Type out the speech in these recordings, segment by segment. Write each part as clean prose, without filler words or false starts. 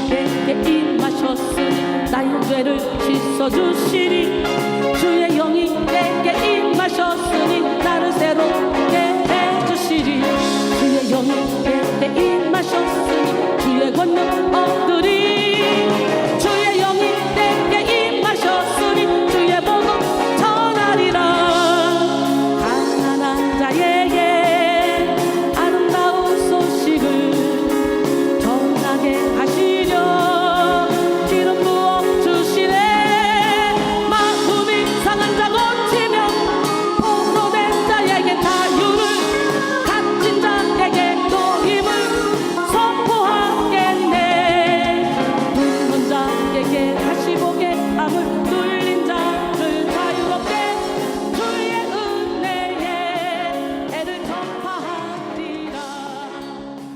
내게 임하셨으니 나의 죄를 씻어주시리. 주의 영이 내게 임하셨으니 나를 새롭게 해주시리. 주의 영이 내게 임하셨으니 주의 권능 얻으리. 주의 영이 내게 임하셨으니 주의 복음 전하리라. 가난한 자에게 아름다운 소식을 전하게 하시려 기름 부어 주시네. 마음이 상한 자 고치며 포로된 자에게 자유를, 갇힌 자에게 또 힘을 선포하겠네. 눈먼 자에게 다시 보게 함을, 뚫린 자를 자유롭게 주의 은혜에 애를 전파하리라.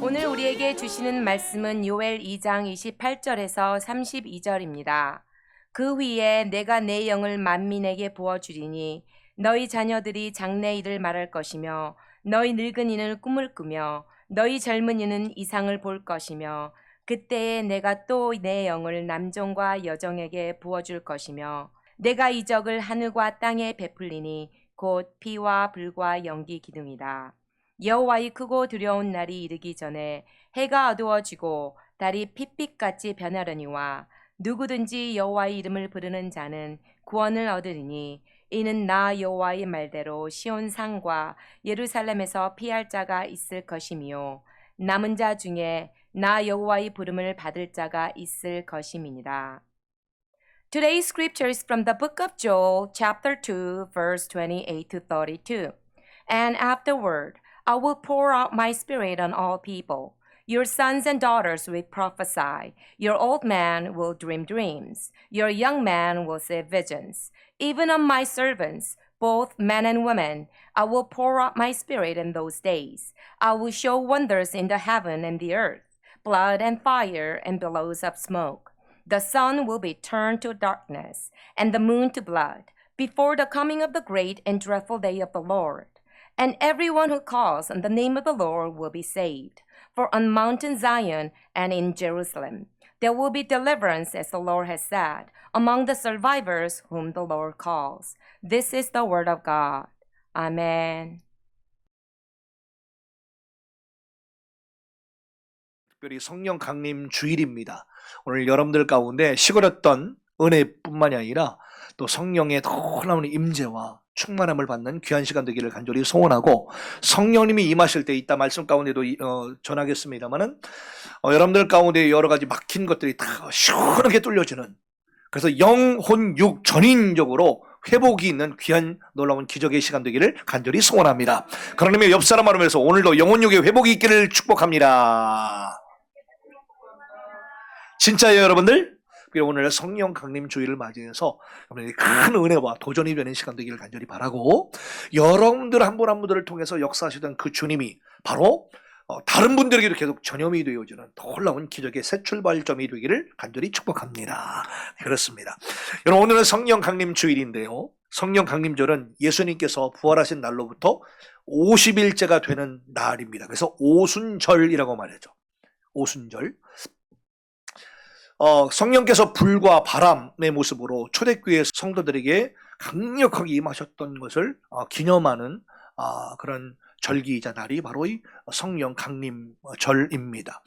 오늘 우리에게 주시는 말씀은 요엘 2장 28절에서 32절입니다. 그 후에 내가 내 영을 만민에게 부어주리니 너희 자녀들이 장래일을 말할 것이며 너희 늙은이는 꿈을 꾸며 너희 젊은이는 이상을 볼 것이며 그때에 내가 또 내 영을 남종과 여종에게 부어줄 것이며 내가 이적을 하늘과 땅에 베풀리니 곧 피와 불과 연기 기둥이다. 여호와의 크고 두려운 날이 이르기 전에 해가 어두워지고 달이 핏빛같이 변하려니와 누구든지 여호와의 이름을 부르는 자는 구원을 얻으리니 이는 나 여호와의 말대로 시온 산과 예루살렘에서 피할 자가 있을 것이며 남은 자 중에 나 여호와의 부름을 받을 자가 있을 것임이니라. Today's scripture is from the book of Joel, chapter 2, verse 28 to 32. And afterward, I will pour out my spirit on all people. Your sons and daughters will prophesy. Your old man will dream dreams. Your young man will see visions. Even on my servants, both men and women, I will pour out my spirit in those days. I will show wonders in the heaven and the earth, blood and fire and billows of smoke. The sun will be turned to darkness, and the moon to blood, before the coming of the great and dreadful day of the Lord. And everyone who calls on the name of the Lord will be saved. For on Mount Zion and in Jerusalem there will be deliverance, as the Lord has said, among the survivors whom the Lord calls. This is the word of God. Amen. 특별히 성령 강림 주일입니다. 오늘 여러분들 가운데 식어렸던 은혜뿐만이 아니라 또 성령의 놀라운 임재와 충만함을 받는 귀한 시간 되기를 간절히 소원하고, 성령님이 임하실 때 이따 말씀 가운데도 전하겠습니다만은 여러분들 가운데 여러 가지 막힌 것들이 다 시원하게 뚫려지는, 그래서 영, 혼, 육 전인적으로 회복이 있는 귀한 놀라운 기적의 시간 되기를 간절히 소원합니다. 그런 의미에 옆 사람 말하면서 오늘도 영혼, 육의 회복이 있기를 축복합니다. 진짜예요, 여러분들? 오늘 성령 강림 주일을 맞이해서 여러분들이 큰 은혜와 도전이 되는 시간 되기를 간절히 바라고, 여러분들 한 분 한 분들을 통해서 역사하시던 그 주님이 바로 다른 분들에게도 계속 전염이 되어지는 놀라운 기적의 새 출발점이 되기를 간절히 축복합니다. 그렇습니다. 여러분, 오늘은 성령 강림 주일인데요, 성령 강림절은 예수님께서 부활하신 날로부터 50일째가 되는 날입니다. 그래서 오순절이라고 말하죠. 오순절. 성령께서 불과 바람의 모습으로 초대교회 성도들에게 강력하게 임하셨던 것을 기념하는 그런 절기이자 날이 바로 이 성령 강림절입니다.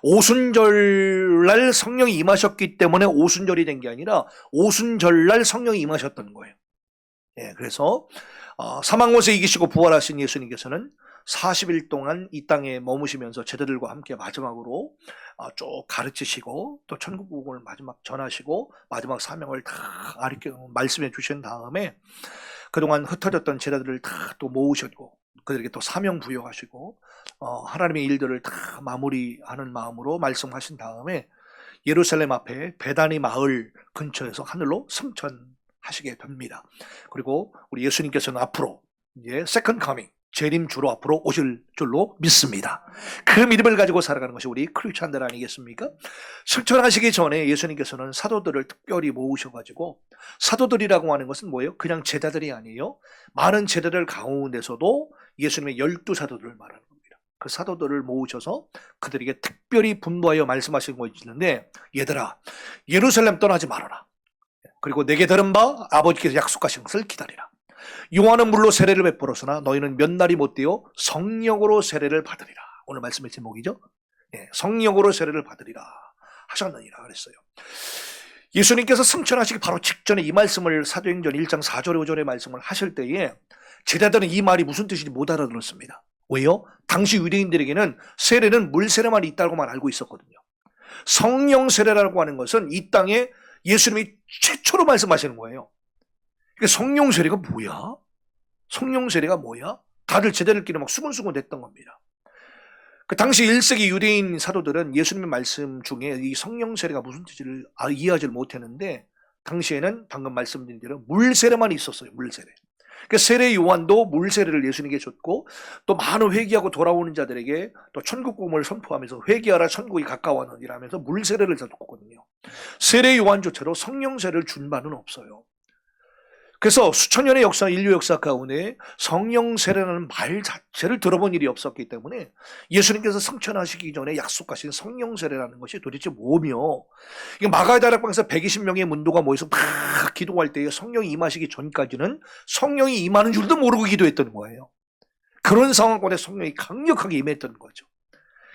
오순절날 성령이 임하셨기 때문에 오순절이 된 게 아니라 오순절날 성령이 임하셨던 거예요. 예, 그래서 사망 못에 이기시고 부활하신 예수님께서는 40일 동안 이 땅에 머무시면서 제자들과 함께 마지막으로 쭉 가르치시고 또 천국 복음을 마지막 전하시고 마지막 사명을 다 말씀해 주신 다음에 그동안 흩어졌던 제자들을 다 또 모으셨고 그들에게 또 사명 부여하시고 하나님의 일들을 다 마무리하는 마음으로 말씀하신 다음에 예루살렘 앞에 베다니 마을 근처에서 하늘로 승천하시게 됩니다. 그리고 우리 예수님께서는 앞으로 이제 세컨드 커밍, 재림 주로 앞으로 오실 줄로 믿습니다. 그 믿음을 가지고 살아가는 것이 우리 크리스찬들 아니겠습니까? 승천하시기 전에 예수님께서는 사도들을 특별히 모으셔가지고, 사도들이라고 하는 것은 뭐예요? 그냥 제자들이 아니에요. 많은 제자들 가운데서도 예수님의 12사도들을 말하는 겁니다. 그 사도들을 모으셔서 그들에게 특별히 분부하여 말씀하신 것이 있는데, 얘들아, 예루살렘 떠나지 말아라. 그리고 내게 들은 바 아버지께서 약속하신 것을 기다리라. 요한은 물로 세례를 베풀었으나 너희는 몇 날이 못 되어 성령으로 세례를 받으리라. 오늘 말씀의 제목이죠. 성령으로 세례를 받으리라 하셨느니라 그랬어요. 예수님께서 승천하시기 바로 직전에 이 말씀을 사도행전 1장 4절에 5절의 말씀을 하실 때에 제자들은 이 말이 무슨 뜻인지 못 알아들었습니다. 왜요? 당시 유대인들에게는 세례는 물 세례만 있다고만 알고 있었거든요. 성령 세례라고 하는 것은 이 땅에 예수님이 최초로 말씀하시는 거예요. 그러니까 성령 세례가 뭐야? 성령 세례가 뭐야? 다들 제자들끼리 막 수근수근 됐던 겁니다. 그 당시 1세기 유대인 사도들은 예수님의 말씀 중에 이 성령 세례가 무슨 뜻인지를 이해하지 못했는데, 당시에는 방금 말씀드린 대로 물 세례만 있었어요. 물 세례. 그 세례 요한도 물 세례를 예수님께 줬고, 또 많은 회개하고 돌아오는 자들에게 또 천국 복음을 선포하면서 회개하라 천국이 가까워하느니라 하면서 물 세례를 줬거든요. 세례 요한조차도 성령 세례를 준 바는 없어요. 그래서 수천 년의 역사, 인류 역사 가운데 성령 세례라는 말 자체를 들어본 일이 없었기 때문에 예수님께서 승천하시기 전에 약속하신 성령 세례라는 것이 도대체 뭐며, 마가의 다락방에서 120명의 문도가 모여서 막 기도할 때에 성령이 임하시기 전까지는 성령이 임하는 줄도 모르고 기도했던 거예요. 그런 상황 가운데 성령이 강력하게 임했던 거죠.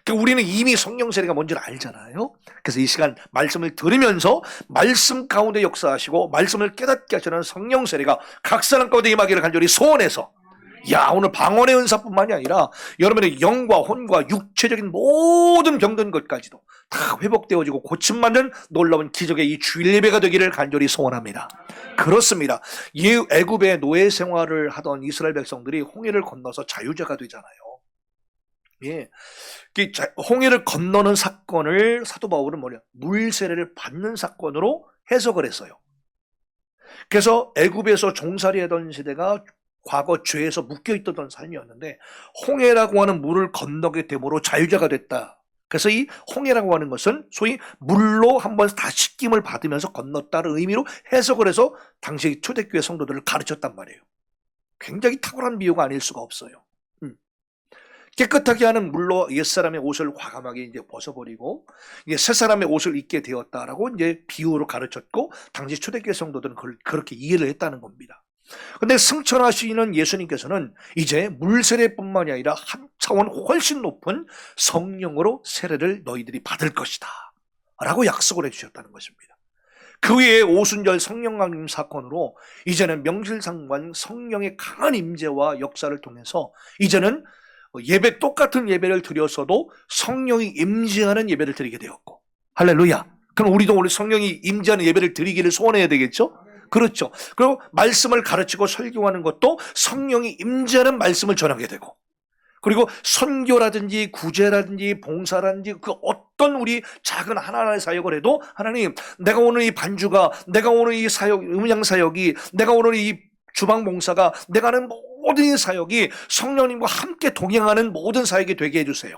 그러니까 우리는 이미 성령 세례가 뭔지를 알잖아요. 그래서 이 시간 말씀을 들으면서 말씀 가운데 역사하시고 말씀을 깨닫게 하시는 성령 세례가 각 사람 가운데 임하기를 간절히 소원해서, 오늘 방언의 은사뿐만이 아니라 여러분의 영과 혼과 육체적인 모든 병든 것까지도 다 회복되어지고 고침받는 놀라운 기적의 이 주일 예배가 되기를 간절히 소원합니다. 그렇습니다. 애굽의 노예 생활을 하던 이스라엘 백성들이 홍해를 건너서 자유자가 되잖아요. 홍해를 건너는 사건을 사도 바울은 물 세례를 받는 사건으로 해석을 했어요. 그래서 애굽에서 종살이하던 시대가 과거 죄에서 묶여있던 삶이었는데 홍해라고 하는 물을 건너게 됨으로 자유자가 됐다. 그래서 이 홍해라고 하는 것은 소위 물로 한번 다 씻김을 받으면서 건넜다는 의미로 해석을 해서 당시 초대교회 성도들을 가르쳤단 말이에요. 굉장히 탁월한 비유가 아닐 수가 없어요. 깨끗하게 하는 물로 옛사람의 옷을 과감하게 이제 벗어버리고 이제 새 사람의 옷을 입게 되었다라고 이제 비유로 가르쳤고, 당시 초대교회 성도들은 그걸 그렇게 이해를 했다는 겁니다. 근데 승천하시는 예수님께서는 이제 물 세례뿐만이 아니라 한 차원 훨씬 높은 성령으로 세례를 너희들이 받을 것이다 라고 약속을 해주셨다는 것입니다. 그 외에 오순절 성령 강림 사건으로 이제는 명실상부한 성령의 강한 임재와 역사를 통해서 이제는 예배, 똑같은 예배를 드렸어도 성령이 임재하는 예배를 드리게 되었고, 할렐루야. 그럼 우리도 우리 성령이 임재하는 예배를 드리기를 소원해야 되겠죠? 그렇죠. 그리고 말씀을 가르치고 설교하는 것도 성령이 임재하는 말씀을 전하게 되고, 그리고 선교라든지 구제라든지 봉사라든지 그 어떤 우리 작은 하나하나의 사역을 해도 하나님, 내가 오늘 이 반주가, 내가 오늘 이 사역, 음향 사역이, 내가 오늘 이 주방 봉사가, 내가 하는 모든 사역이 성령님과 함께 동행하는 모든 사역이 되게 해주세요.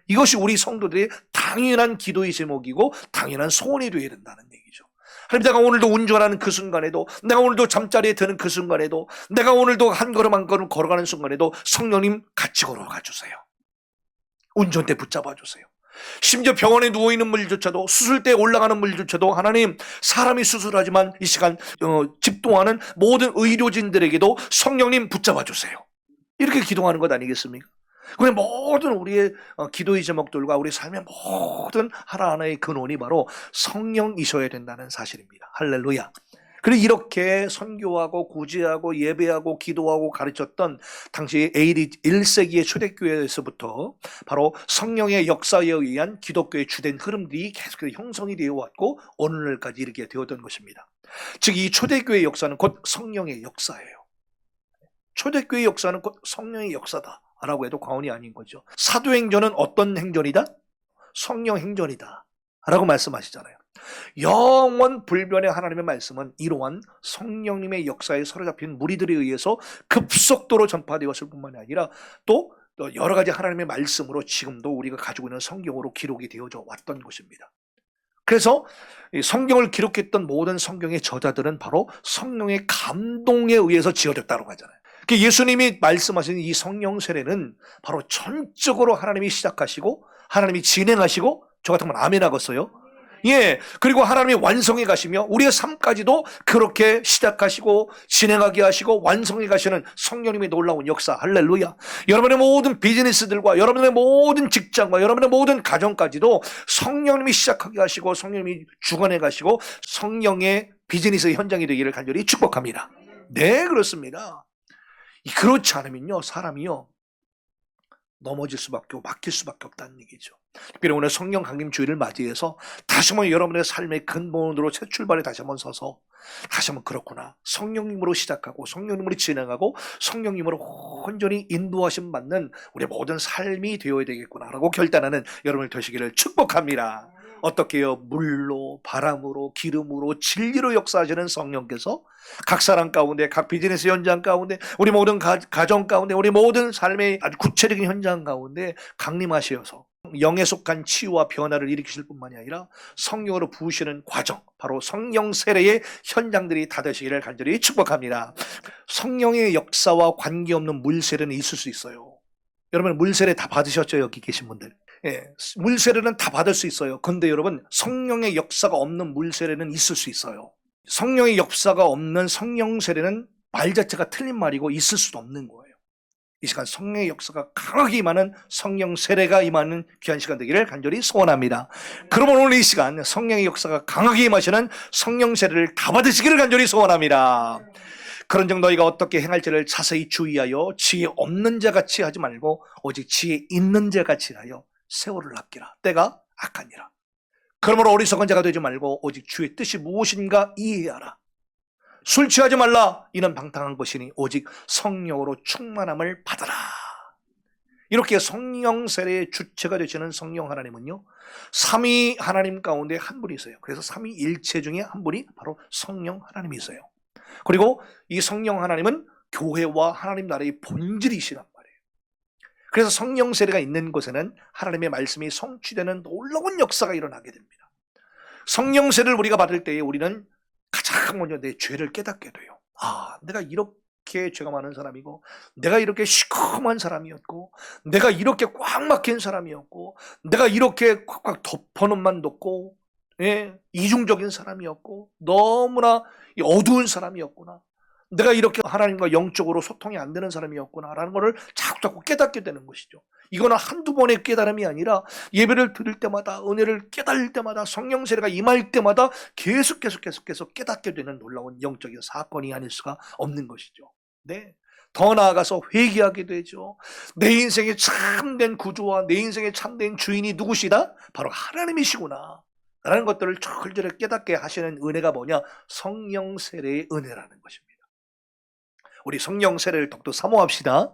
이것이 우리 성도들의 당연한 기도의 제목이고 당연한 소원이 되어야 된다는 얘기죠. 하나님, 내가 오늘도 운전하는 그 순간에도, 내가 오늘도 잠자리에 드는 그 순간에도, 내가 오늘도 한 걸음 한 걸음 걸어가는 순간에도 성령님 같이 걸어가 주세요. 운전대 붙잡아 주세요. 심지어 병원에 누워있는 물조차도, 수술대에 올라가는 물조차도 하나님, 사람이 수술하지만 이 시간 집동하는 모든 의료진들에게도 성령님 붙잡아 주세요. 이렇게 기도하는 것 아니겠습니까? 그의 모든 우리의 기도의 제목들과 우리 삶의 모든 하나하나의 근원이 바로 성령이셔야 된다는 사실입니다. 할렐루야. 그리고 이렇게 선교하고 구제하고 예배하고 기도하고 가르쳤던 당시 AD 1세기의 초대교회에서부터 바로 성령의 역사에 의한 기독교의 주된 흐름들이 계속해서 형성이 되어 왔고 오늘날까지 이르게 되었던 것입니다. 즉 이 초대교회의 역사는 곧 성령의 역사예요. 초대교회의 역사는 곧 성령의 역사다 라고 해도 과언이 아닌 거죠. 사도행전은 어떤 행전이다? 성령 행전이다 라고 말씀하시잖아요. 영원 불변의 하나님의 말씀은 이러한 성령님의 역사에 사로잡힌 무리들에 의해서 급속도로 전파되었을 뿐만이 아니라 또 여러 가지 하나님의 말씀으로 지금도 우리가 가지고 있는 성경으로 기록이 되어져 왔던 것입니다. 그래서 성경을 기록했던 모든 성경의 저자들은 바로 성령의 감동에 의해서 지어졌다고 하잖아요. 예수님이 말씀하신 이 성령 세례는 바로 전적으로 하나님이 시작하시고 하나님이 진행하시고, 저 같으면 아멘 하겠어요? 예, 그리고 하나님이 완성해 가시며 우리의 삶까지도 그렇게 시작하시고 진행하게 하시고 완성해 가시는 성령님의 놀라운 역사. 할렐루야. 여러분의 모든 비즈니스들과 여러분의 모든 직장과 여러분의 모든 가정까지도 성령님이 시작하게 하시고 성령님이 주관해 가시고 성령의 비즈니스 현장이 되기를 간절히 축복합니다. 네, 그렇습니다. 그렇지 않으면요, 사람이요 넘어질 수밖에 없고 막힐 수밖에 없다는 얘기죠. 특별히 오늘 성령 강림 주일을 맞이해서 다시 한번 여러분의 삶의 근본으로 새 출발에 다시 한번 서서 다시 한번 그렇구나, 성령님으로 시작하고 성령님으로 진행하고 성령님으로 온전히 인도하심 받는 우리 모든 삶이 되어야 되겠구나라고 결단하는 여러분을 되시기를 축복합니다. 어떻게 해요? 물로, 바람으로, 기름으로, 진리로 역사하시는 성령께서 각 사람 가운데, 각 비즈니스 현장 가운데, 우리 모든 가정 가운데, 우리 모든 삶의 아주 구체적인 현장 가운데 강림하시어서 영에 속한 치유와 변화를 일으키실 뿐만이 아니라 성령으로 부으시는 과정, 바로 성령 세례의 현장들이 다 되시기를 간절히 축복합니다. 성령의 역사와 관계없는 물세례는 있을 수 있어요. 여러분 물세례 다 받으셨죠? 여기 계신 분들. 예, 물세례는 다 받을 수 있어요. 근데 여러분 성령의 역사가 없는 물세례는 있을 수 있어요. 성령의 역사가 없는 성령 세례는 말 자체가 틀린 말이고 있을 수도 없는 거예요. 이 시간 성령의 역사가 강하게 임하는 성령 세례가 임하는 귀한 시간 되기를 간절히 소원합니다. 그러면 오늘 이 시간 성령의 역사가 강하게 임하시는 성령 세례를 다 받으시기를 간절히 소원합니다. 그런즉 너희가 어떻게 행할지를 자세히 주의하여 지혜 없는 자같이 하지 말고 오직 지혜 있는 자같이 하여 세월을 아끼라. 때가 악하니라. 그러므로 어리석은 자가 되지 말고 오직 주의 뜻이 무엇인가 이해하라. 술 취하지 말라. 이는 방탕한 것이니 오직 성령으로 충만함을 받아라. 이렇게 성령 세례의 주체가 되시는 성령 하나님은요, 삼위 하나님 가운데 한 분이세요. 그래서 삼위일체 중에 한 분이 바로 성령 하나님이세요. 그리고 이 성령 하나님은 교회와 하나님 나라의 본질이시란 말이에요. 그래서 성령 세례가 있는 곳에는 하나님의 말씀이 성취되는 놀라운 역사가 일어나게 됩니다. 성령 세례를 우리가 받을 때에 우리는 가장 먼저 내 죄를 깨닫게 돼요. 아, 내가 이렇게 죄가 많은 사람이고, 내가 이렇게 시커먼 사람이었고, 내가 이렇게 꽉 막힌 사람이었고, 내가 이렇게 꽉꽉 덮어놓만 놓고, 예, 이중적인 사람이었고, 너무나 어두운 사람이었구나. 내가 이렇게 하나님과 영적으로 소통이 안 되는 사람이었구나라는 것을 자꾸 깨닫게 되는 것이죠. 이거는 한두 번의 깨달음이 아니라 예배를 드릴 때마다, 은혜를 깨달을 때마다, 성령 세례가 임할 때마다 계속 깨닫게 되는 놀라운 영적인 사건이 아닐 수가 없는 것이죠. 네. 더 나아가서 회개하게 되죠. 내 인생의 참된 구주와 내 인생의 참된 주인이 누구시다? 바로 하나님이시구나 라는 것들을 철저히 깨닫게 하시는 은혜가 뭐냐? 성령 세례의 은혜라는 것입니다. 우리 성령 세례를 더욱더 사모합시다.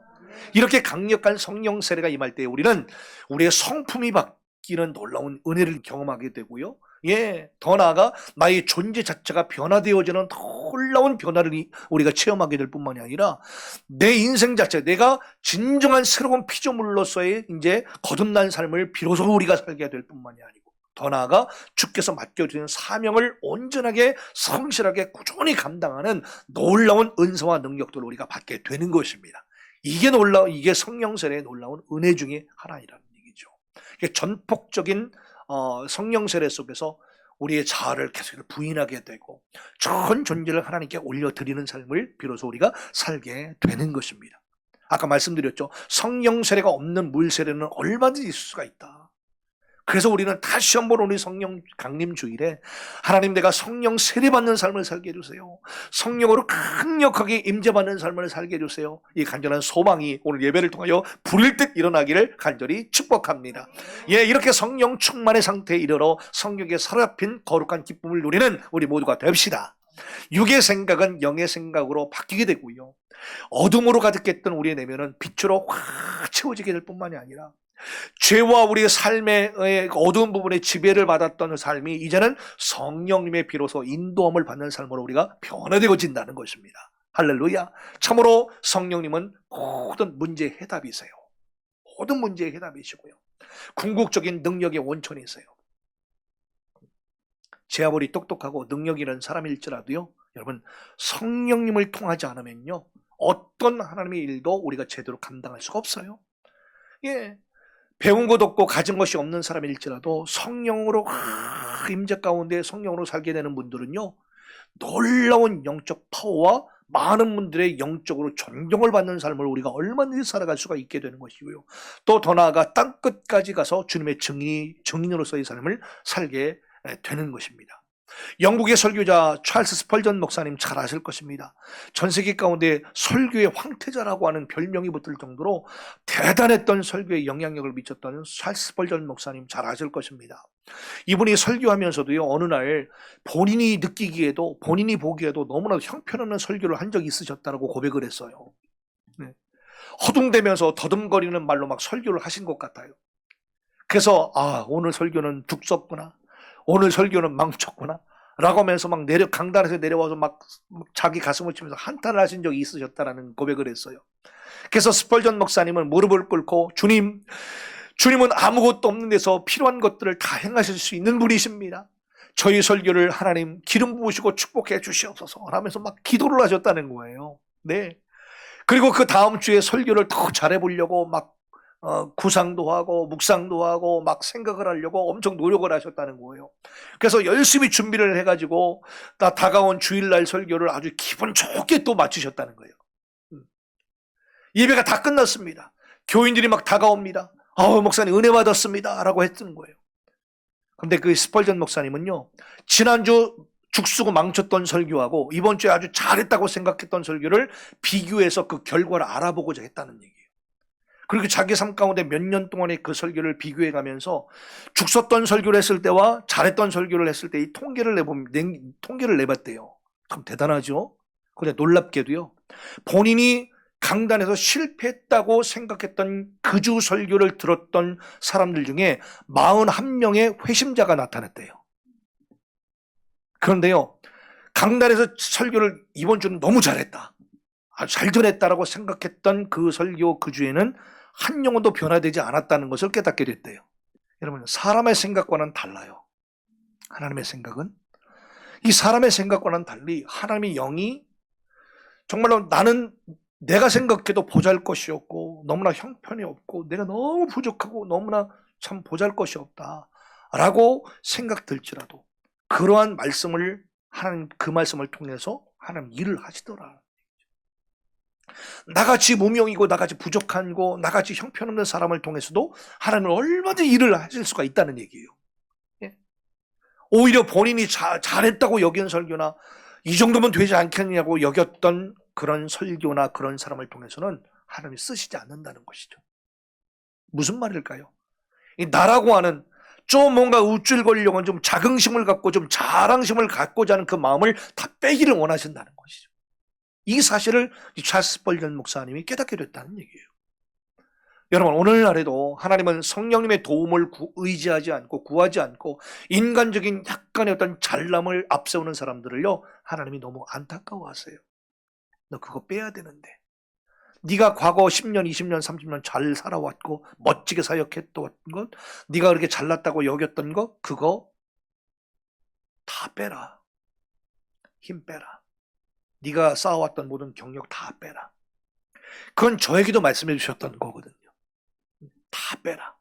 이렇게 강력한 성령 세례가 임할 때 우리는 우리의 성품이 바뀌는 놀라운 은혜를 경험하게 되고요. 예, 더 나아가 나의 존재 자체가 변화되어지는 놀라운 변화를 우리가 체험하게 될 뿐만이 아니라 내 인생 자체, 내가 진정한 새로운 피조물로서의 이제 거듭난 삶을 비로소 우리가 살게 될 뿐만이 아니고, 더 나아가 주께서 맡겨주신 사명을 온전하게 성실하게 꾸준히 감당하는 놀라운 은사와 능력들을 우리가 받게 되는 것입니다. 이게 성령 세례의 놀라운 은혜 중에 하나이라는 얘기죠. 이게 전폭적인 성령 세례 속에서 우리의 자아를 계속 부인하게 되고 전 존재를 하나님께 올려드리는 삶을 비로소 우리가 살게 되는 것입니다. 아까 말씀드렸죠. 성령 세례가 없는 물 세례는 얼마든지 있을 수가 있다. 그래서 우리는 다시 한번 우리 성령 강림 주일에 하나님, 내가 성령 세례받는 삶을 살게 해주세요. 성령으로 강력하게 임재받는 삶을 살게 해주세요. 이 간절한 소망이 오늘 예배를 통하여 불일 듯 일어나기를 간절히 축복합니다. 예, 이렇게 성령 충만의 상태에 이르러 성령의 사로잡힌 거룩한 기쁨을 누리는 우리 모두가 됩시다. 육의 생각은 영의 생각으로 바뀌게 되고요. 어둠으로 가득했던 우리의 내면은 빛으로 확 채워지게 될 뿐만이 아니라 죄와 우리의 삶의 어두운 부분에 지배를 받았던 삶이 이제는 성령님의 비로소 인도함을 받는 삶으로 우리가 변화되어진다는 것입니다. 할렐루야. 참으로 성령님은 모든 문제의 해답이세요. 모든 문제의 해답이시고요. 궁극적인 능력의 원천이세요. 제 아무리 똑똑하고 능력 있는 사람일지라도요, 여러분 성령님을 통하지 않으면요 어떤 하나님의 일도 우리가 제대로 감당할 수가 없어요. 예. 배운 것 없고 가진 것이 없는 사람일지라도 성령으로 임재 가운데 성령으로 살게 되는 분들은요, 놀라운 영적 파워와 많은 분들의 영적으로 존경을 받는 삶을 우리가 얼마든지 살아갈 수가 있게 되는 것이고요. 또 더 나아가 땅끝까지 가서 주님의 증인으로서의 삶을 살게 되는 것입니다. 영국의 설교자 찰스 스펄전 목사님 잘 아실 것입니다. 전 세계 가운데 설교의 황태자라고 하는 별명이 붙을 정도로 대단했던 설교에 영향력을 미쳤던 찰스 스펄전 목사님 잘 아실 것입니다. 이분이 설교하면서도요, 어느 날 본인이 느끼기에도, 본인이 보기에도 너무나도 형편없는 설교를 한 적이 있으셨다고 고백을 했어요. 네. 허둥대면서 더듬거리는 말로 막 설교를 하신 것 같아요. 그래서 오늘 설교는 죽었구나, 오늘 설교는 망쳤구나 라고 하면서 막 강단에서 내려와서 막 자기 가슴을 치면서 한탄을 하신 적이 있으셨다라는 고백을 했어요. 그래서 스펄전 목사님은 무릎을 꿇고 주님은 아무것도 없는 데서 필요한 것들을 다 행하실 수 있는 분이십니다. 저희 설교를 하나님 기름 부으시고 축복해 주시옵소서 하면서 막 기도를 하셨다는 거예요. 네. 그리고 그 다음 주에 설교를 더 잘해보려고 막 구상도 하고 묵상도 하고 막 생각을 하려고 엄청 노력을 하셨다는 거예요. 그래서 열심히 준비를 해가지고 다가온 주일날 설교를 아주 기분 좋게 또 마치셨다는 거예요. 예배가 다 끝났습니다. 교인들이 막 다가옵니다. 목사님 은혜 받았습니다 라고 했던 거예요. 근데 그 스펄전 목사님은요, 지난주 죽쓰고 망쳤던 설교하고 이번 주에 아주 잘했다고 생각했던 설교를 비교해서 그 결과를 알아보고자 했다는 얘기예요. 그리고 자기 삶 가운데 몇 년 동안의 그 설교를 비교해 가면서 죽었던 설교를 했을 때와 잘했던 설교를 했을 때 이 통계를 내봤대요. 참 대단하죠? 그런데 놀랍게도요, 본인이 강단에서 실패했다고 생각했던 그 주 설교를 들었던 사람들 중에 41명의 회심자가 나타났대요. 그런데요, 강단에서 설교를 이번 주는 너무 잘했다, 아주 잘 전했다라고 생각했던 그 설교 그 주에는 한 영혼도 변화되지 않았다는 것을 깨닫게 됐대요. 여러분, 사람의 생각과는 달라요. 하나님의 생각은, 이 사람의 생각과는 달리 하나님의 영이 정말로 나는 내가 생각해도 보잘것이 없고 너무나 형편이 없고 내가 너무 부족하고 너무나 참 보잘것이 없다 라고 생각될지라도 그러한 말씀을 하나님, 그 말씀을 통해서 하나님 일을 하시더라. 나같이 무명이고 나같이 부족한고 나같이 형편없는 사람을 통해서도 하나님은 얼마든지 일을 하실 수가 있다는 얘기예요. 예? 오히려 본인이 잘했다고 여긴 설교나 이 정도면 되지 않겠냐고 여겼던 그런 설교나 그런 사람을 통해서는 하나님이 쓰시지 않는다는 것이죠. 무슨 말일까요? 이 나라고 하는 좀 뭔가 우쭐거리려고 좀 자긍심을 갖고 좀 자랑심을 갖고자 하는 그 마음을 다 빼기를 원하신다는 것이죠. 이 사실을 찰스 스펄전 목사님이 깨닫게 됐다는 얘기예요. 여러분, 오늘날에도 하나님은 성령님의 도움을 의지하지 않고 구하지 않고 인간적인 약간의 어떤 잘남을 앞세우는 사람들을요, 하나님이 너무 안타까워하세요. 너 그거 빼야 되는데, 네가 과거 10년, 20년, 30년 잘 살아왔고 멋지게 사역했던 것, 네가 그렇게 잘났다고 여겼던 것, 그거 다 빼라. 힘 빼라. 네가 쌓아왔던 모든 경력 다 빼라. 그건 저에게도 말씀해 주셨던 거거든요. 다 빼라.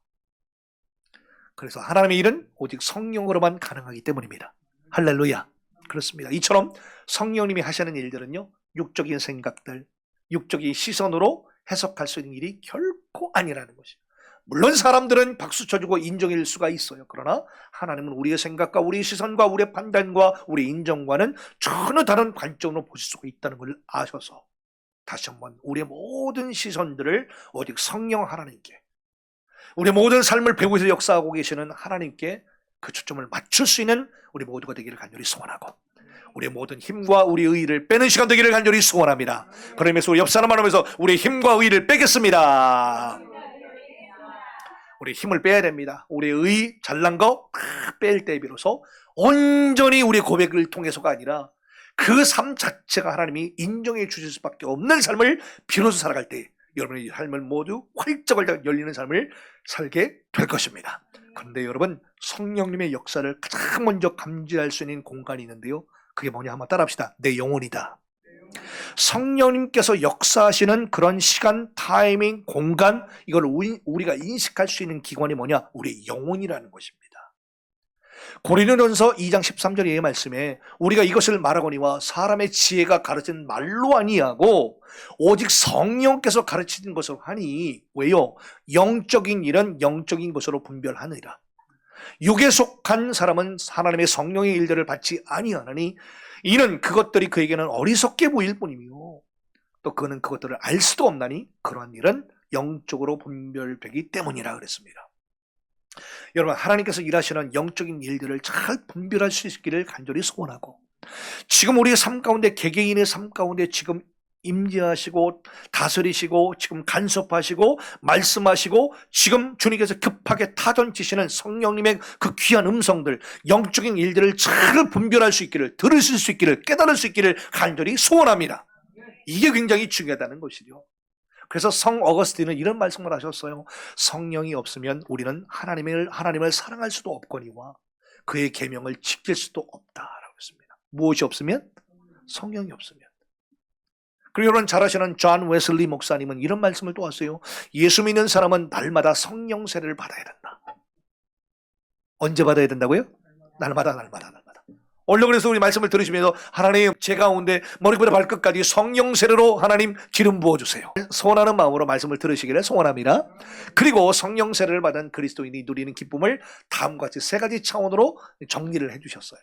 그래서 하나님의 일은 오직 성령으로만 가능하기 때문입니다. 할렐루야. 그렇습니다. 이처럼 성령님이 하시는 일들은요, 육적인 생각들, 육적인 시선으로 해석할 수 있는 일이 결코 아니라는 것이죠. 물론 사람들은 박수 쳐주고 인정일 수가 있어요. 그러나 하나님은 우리의 생각과 우리의 시선과 우리의 판단과 우리의 인정과는 전혀 다른 관점으로 보실 수가 있다는 걸 아셔서 다시 한번 우리의 모든 시선들을 오직 성령 하나님께, 우리의 모든 삶을 배우에서 역사하고 계시는 하나님께 그 초점을 맞출 수 있는 우리 모두가 되기를 간절히 소원하고, 우리의 모든 힘과 우리의 의의를 빼는 시간 되기를 간절히 소원합니다. 그러면서 우리 옆 사람만 하면서 우리의 힘과 의의를 빼겠습니다. 우리 힘을 빼야 됩니다. 우리의 의, 잘난 거 뺄 때 비로소 온전히 우리의 고백을 통해서가 아니라 그 삶 자체가 하나님이 인정해 주실 수밖에 없는 삶을 비로소 살아갈 때 여러분의 삶을 모두 활짝 열리는 삶을 살게 될 것입니다. 그런데 여러분, 성령님의 역사를 가장 먼저 감지할 수 있는 공간이 있는데요, 그게 뭐냐 한번 따라합시다. 내 영혼이다. 성령님께서 역사하시는 그런 시간, 타이밍, 공간, 이걸 우리가 인식할 수 있는 기관이 뭐냐? 우리의 영혼이라는 것입니다. 고린도전서 2장 13절의 말씀에 우리가 이것을 말하거니와 사람의 지혜가 가르친 말로 아니하고 오직 성령께서 가르치는 것으로 하니, 왜요? 영적인 일은 영적인 것으로 분별하느니라. 육에 속한 사람은 하나님의 성령의 일들을 받지 아니하나니 이는 그것들이 그에게는 어리석게 보일 뿐이며 또 그는 그것들을 알 수도 없나니 그러한 일은 영적으로 분별되기 때문이라 그랬습니다. 여러분, 하나님께서 일하시는 영적인 일들을 잘 분별할 수 있기를 간절히 소원하고, 지금 우리의 삶 가운데, 개개인의 삶 가운데 지금 임재하시고 다스리시고 지금 간섭하시고 말씀하시고 지금 주님께서 급하게 타전치시는 성령님의 그 귀한 음성들, 영적인 일들을 잘 분별할 수 있기를, 들으실 수 있기를, 깨달을 수 있기를 간절히 소원합니다. 이게 굉장히 중요하다는 것이죠. 그래서 성 어거스틴은 이런 말씀을 하셨어요. 성령이 없으면 우리는 하나님을 사랑할 수도 없거니와 그의 계명을 지킬 수도 없다라고 했습니다. 무엇이 없으면? 성령이 없으면. 그리고 여러분 잘 아시는 존 웨슬리 목사님은 이런 말씀을 또 하세요. 예수 믿는 사람은 날마다 성령 세례를 받아야 된다. 언제 받아야 된다고요? 날마다. 원래 그래서 우리 말씀을 들으시면서 하나님, 제 가운데 머리부터 발끝까지 성령 세례로 하나님 기름 부어주세요. 소원하는 마음으로 말씀을 들으시기를 소원합니다. 그리고 성령 세례를 받은 그리스도인이 누리는 기쁨을 다음과 같이 세 가지 차원으로 정리를 해주셨어요.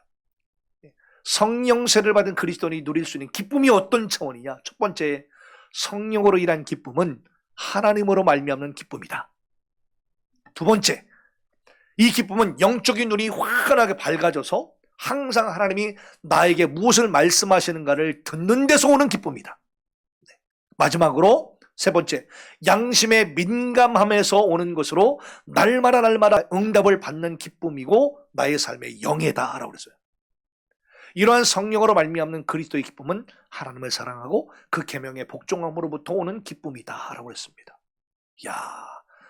성령 세례를 받은 그리스도인이 누릴 수 있는 기쁨이 어떤 차원이냐? 첫 번째, 성령으로 일한 기쁨은 하나님으로 말미암는 기쁨이다. 두 번째, 이 기쁨은 영적인 눈이 환하게 밝아져서 항상 하나님이 나에게 무엇을 말씀하시는가를 듣는 데서 오는 기쁨이다. 마지막으로 세 번째, 양심의 민감함에서 오는 것으로 날마다 응답을 받는 기쁨이고 나의 삶의 영예다라고 그랬어요. 이러한 성령으로 말미암는 그리스도의 기쁨은 하나님을 사랑하고 그 계명의 복종함으로부터 오는 기쁨이다라고 했습니다.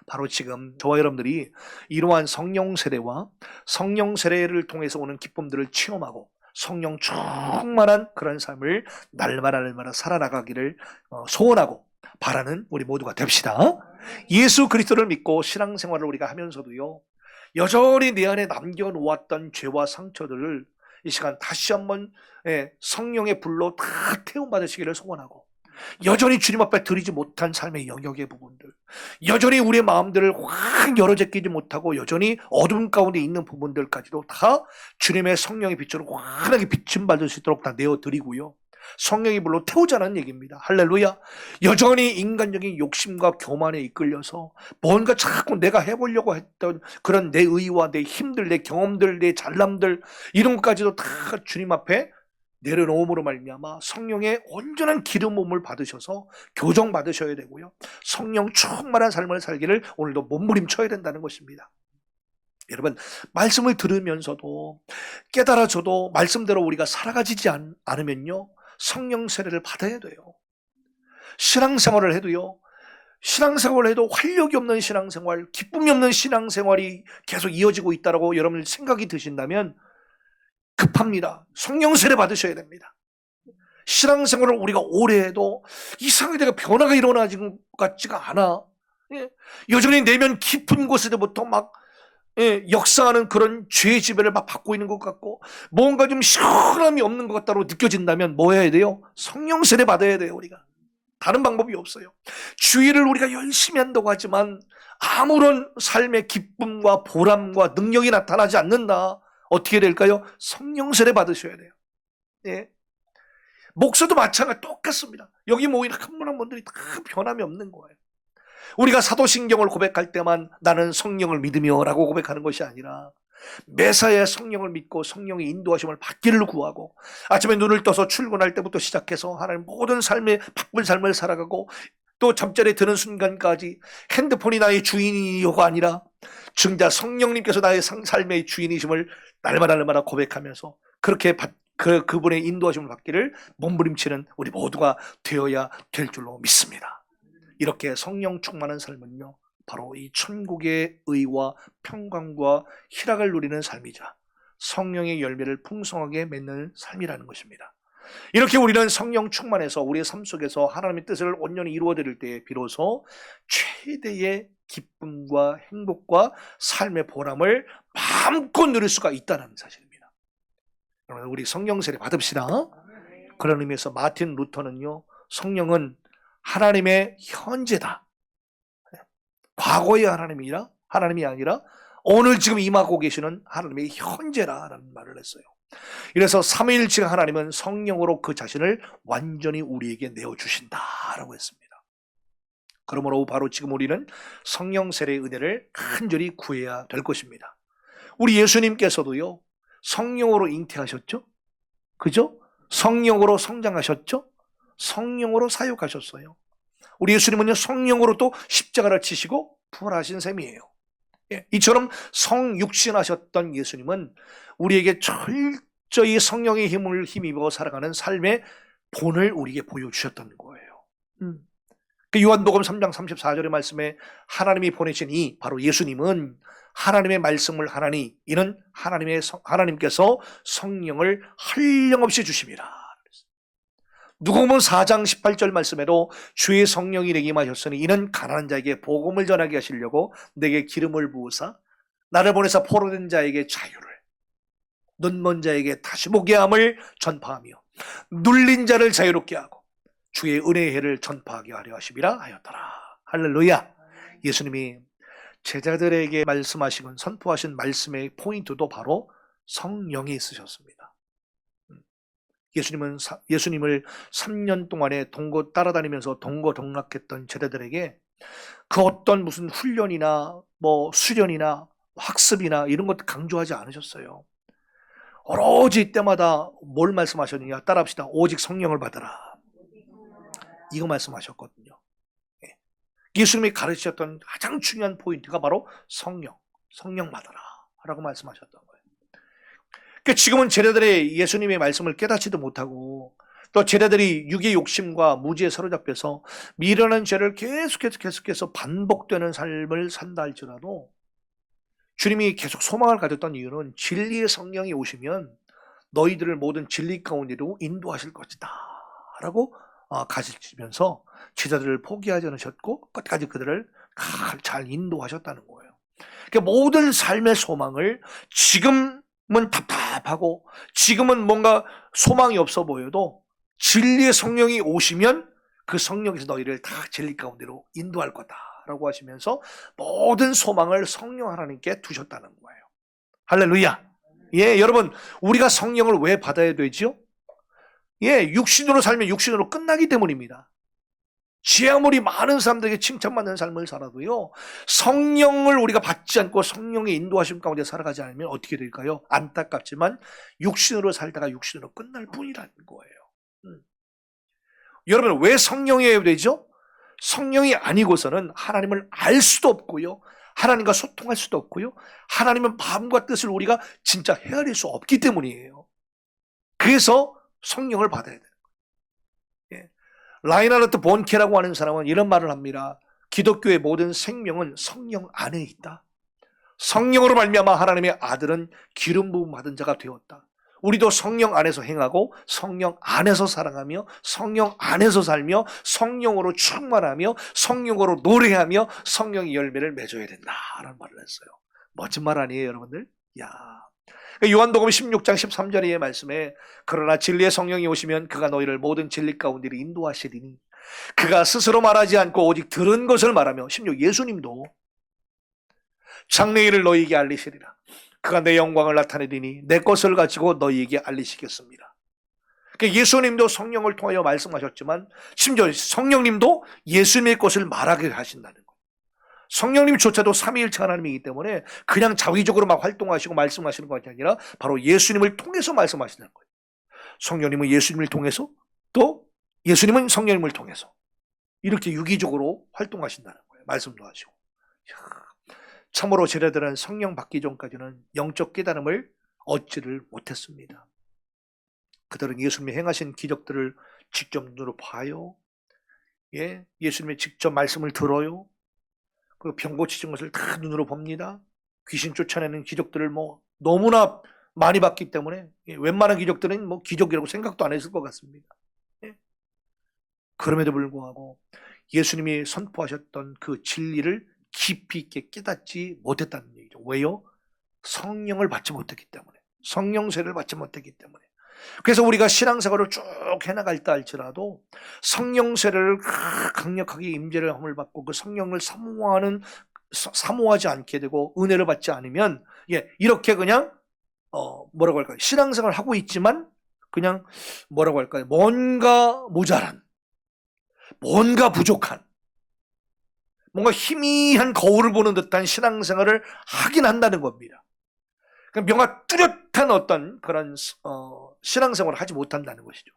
바로 지금 저와 여러분들이 이러한 성령 세례와 성령 세례를 통해서 오는 기쁨들을 체험하고 성령 충만한 그런 삶을 날마다 살아나가기를 소원하고 바라는 우리 모두가 됩시다. 예수 그리스도를 믿고 신앙생활을 우리가 하면서도요, 여전히 내 안에 남겨놓았던 죄와 상처들을 이 시간 다시 한번 성령의 불로 다 태움받으시기를 소원하고, 여전히 주님 앞에 드리지 못한 삶의 영역의 부분들, 여전히 우리의 마음들을 확 열어제끼지 못하고 여전히 어둠 가운데 있는 부분들까지도 다 주님의 성령의 빛으로 환하게 비침받을 수 있도록 다 내어드리고요, 성령의 불로 태우자는 얘기입니다. 할렐루야. 여전히 인간적인 욕심과 교만에 이끌려서 뭔가 자꾸 내가 해보려고 했던 그런 내 의와 내 힘들, 내 경험들, 내 잘남들, 이런 것까지도 다 주님 앞에 내려놓음으로 말미암아 성령의 온전한 기름 부음을 받으셔서 교정 받으셔야 되고요, 성령 충만한 삶을 살기를 오늘도 몸부림쳐야 된다는 것입니다. 여러분, 말씀을 들으면서도 깨달아져도 말씀대로 우리가 살아가지지 않으면요, 성령 세례를 받아야 돼요. 신앙생활을 해도요, 신앙생활을 해도 활력이 없는 신앙생활, 기쁨이 없는 신앙생활이 계속 이어지고 있다고 여러분 생각이 드신다면 급합니다. 성령 세례 받으셔야 됩니다. 신앙생활을 우리가 오래 해도 이상하게 내가 변화가 일어나지는 것 같지가 않아. 여전히 내면 깊은 곳에서부터 막 역사하는 그런 죄의 지배를 막 받고 있는 것 같고 뭔가 좀 시원함이 없는 것 같다고 느껴진다면 뭐 해야 돼요? 성령 세례 받아야 돼요. 우리가 다른 방법이 없어요. 주의를 우리가 열심히 한다고 하지만 아무런 삶의 기쁨과 보람과 능력이 나타나지 않는다. 어떻게 될까요? 성령 세례 받으셔야 돼요. 목사도 마찬가지 똑같습니다. 여기 모인 한 분 한 분들이 다 변함이 없는 거예요. 우리가 사도신경을 고백할 때만 나는 성령을 믿으며 라고 고백하는 것이 아니라 매사에 성령을 믿고 성령의 인도하심을 받기를 구하고 아침에 눈을 떠서 출근할 때부터 시작해서 하나님 모든 삶의 바쁜 삶을 살아가고 또 잠자리에 드는 순간까지 핸드폰이 나의 주인이요가 아니라 증자 성령님께서 나의 삶의 주인이심을 날마다 고백하면서 그렇게 그분의 인도하심을 받기를 몸부림치는 우리 모두가 되어야 될 줄로 믿습니다. 이렇게 성령 충만한 삶은요, 바로 이 천국의 의와 평강과 희락을 누리는 삶이자 성령의 열매를 풍성하게 맺는 삶이라는 것입니다. 이렇게 우리는 성령 충만해서 우리의 삶 속에서 하나님의 뜻을 온전히 이루어드릴 때에 비로소 최대의 기쁨과 행복과 삶의 보람을 마음껏 누릴 수가 있다는 사실입니다. 여러분, 우리 성령 세례 받읍시다. 그런 의미에서 마틴 루터는요, 성령은 하나님의 현재다. 과거의 하나님이 아니라 오늘 지금 임하고 계시는 하나님의 현재라는 말을 했어요. 이래서 삼위일체 하나님은 성령으로 그 자신을 완전히 우리에게 내어주신다라고 했습니다. 그러므로 바로 지금 우리는 성령 세례의 은혜를 간절히 구해야 될 것입니다. 우리 예수님께서도요, 성령으로 잉태하셨죠? 그죠? 성령으로 성장하셨죠? 성령으로 사역하셨어요. 우리 예수님은요, 성령으로 또 십자가를 치시고 부활하신 셈이에요. 이처럼 성육신하셨던 예수님은 우리에게 철저히 성령의 힘을 힘입어 살아가는 삶의 본을 우리에게 보여주셨던 거예요. 그 요한복음 3장 34절의 말씀에 하나님이 보내신 이 바로 예수님은 하나님의 말씀을 하나니 이는 하나님께서 성령을 한량없이 주심이라. 누가복음 4장 18절 말씀에도 주의 성령이 내게 임하셨으니 이는 가난한 자에게 복음을 전하게 하시려고 내게 기름을 부으사 나를 보내사 포로된 자에게 자유를, 눈먼 자에게 다시 보게 함을 전파하며 눌린 자를 자유롭게 하고 주의 은혜의 해를 전파하게 하려 하심이라 하였더라. 할렐루야. 예수님이 제자들에게 말씀하시고 선포하신 말씀의 포인트도 바로 성령이 있으셨습니다. 예수님을 3년 동안에 따라다니면서 동고동락했던 제자들에게 그 어떤 무슨 훈련이나 수련이나 학습이나 이런 것도 강조하지 않으셨어요. 오로지 때마다 뭘 말씀하셨느냐? 따라합시다. 오직 성령을 받으라. 이거 말씀하셨거든요. 예수님이 가르치셨던 가장 중요한 포인트가 바로 성령 받으라 라고 말씀하셨던 거예요. 그러니까 지금은 제자들의 예수님의 말씀을 깨닫지도 못하고 또 제자들이 육의 욕심과 무지에 사로잡혀서 미련한 죄를 계속해서 반복되는 삶을 산다 할지라도 주님이 계속 소망을 가졌던 이유는 진리의 성령이 오시면 너희들을 모든 진리 가운데로 인도하실 것이다 라고 가르치면서 제자들을 포기하지 않으셨고 끝까지 그들을 잘 인도하셨다는 거예요. 그러니까 모든 삶의 소망을 지금은 답답하고 지금은 뭔가 소망이 없어 보여도 진리의 성령이 오시면 그 성령에서 너희를 다 진리 가운데로 인도할 거다라고 하시면서 모든 소망을 성령 하나님께 두셨다는 거예요. 할렐루야. 예, 여러분, 우리가 성령을 왜 받아야 되죠? 예, 육신으로 살면 육신으로 끝나기 때문입니다. 지 아무리 많은 사람들에게 칭찬받는 삶을 살아도요, 성령을 우리가 받지 않고 성령의 인도하심 가운데 살아가지 않으면 어떻게 될까요? 안타깝지만 육신으로 살다가 육신으로 끝날 뿐이라는 거예요. 여러분, 왜 성령이어야 되죠? 성령이 아니고서는 하나님을 알 수도 없고요, 하나님과 소통할 수도 없고요, 하나님의 마음과 뜻을 우리가 진짜 헤아릴 수 없기 때문이에요. 그래서 성령을 받아야 돼요. 예. 라이나르트 본케라고 하는 사람은 이런 말을 합니다. 기독교의 모든 생명은 성령 안에 있다. 성령으로 말미암아 하나님의 아들은 기름 부음 받은 자가 되었다. 우리도 성령 안에서 행하고 성령 안에서 사랑하며 성령 안에서 살며 성령으로 충만하며 성령으로 노래하며 성령의 열매를 맺어야 된다라는 말을 했어요. 멋진 말 아니에요, 여러분들? 요한복음 16장 13절의 말씀에 그러나 진리의 성령이 오시면 그가 너희를 모든 진리 가운데로 인도하시리니 그가 스스로 말하지 않고 오직 들은 것을 말하며, 심지어 예수님도 장래일을 너희에게 알리시리라. 그가 내 영광을 나타내리니 내 것을 가지고 너희에게 알리시겠습니다. 그러니까 예수님도 성령을 통하여 말씀하셨지만 심지어 성령님도 예수님의 것을 말하게 하신다는 거예요. 성령님조차도 삼위일체 하나님이기 때문에 그냥 자위적으로 막 활동하시고 말씀하시는 것이 아니라 바로 예수님을 통해서 말씀하시는 거예요. 성령님은 예수님을 통해서, 또 예수님은 성령님을 통해서 이렇게 유기적으로 활동하신다는 거예요. 말씀도 하시고. 참으로 제자들은 성령 받기 전까지는 영적 깨달음을 얻지를 못했습니다. 그들은 예수님이 행하신 기적들을 직접 눈으로 봐요. 예, 예수님의 직접 말씀을 들어요. 그 병 고치신 것을 다 눈으로 봅니다. 귀신 쫓아내는 기적들을 너무나 많이 봤기 때문에 웬만한 기적들은 뭐 기적이라고 생각도 안 했을 것 같습니다. 예. 그럼에도 불구하고 예수님이 선포하셨던 그 진리를 깊이 있게 깨닫지 못했다는 얘기죠. 왜요? 성령을 받지 못했기 때문에. 성령세를 받지 못했기 때문에. 그래서 우리가 신앙생활을 쭉 해나갈 때 할지라도 성령세를 강력하게 임재를 함을 받고 그 성령을 사모하지 않게 되고 은혜를 받지 않으면 이렇게 그냥 뭐라고 할까요? 신앙생활을 하고 있지만 그냥 뭐라고 할까요? 뭔가 모자란, 뭔가 부족한, 뭔가 희미한 거울을 보는 듯한 신앙생활을 하긴 한다는 겁니다. 뭔가 뚜렷한 어떤 그런 신앙생활을 하지 못한다는 것이죠.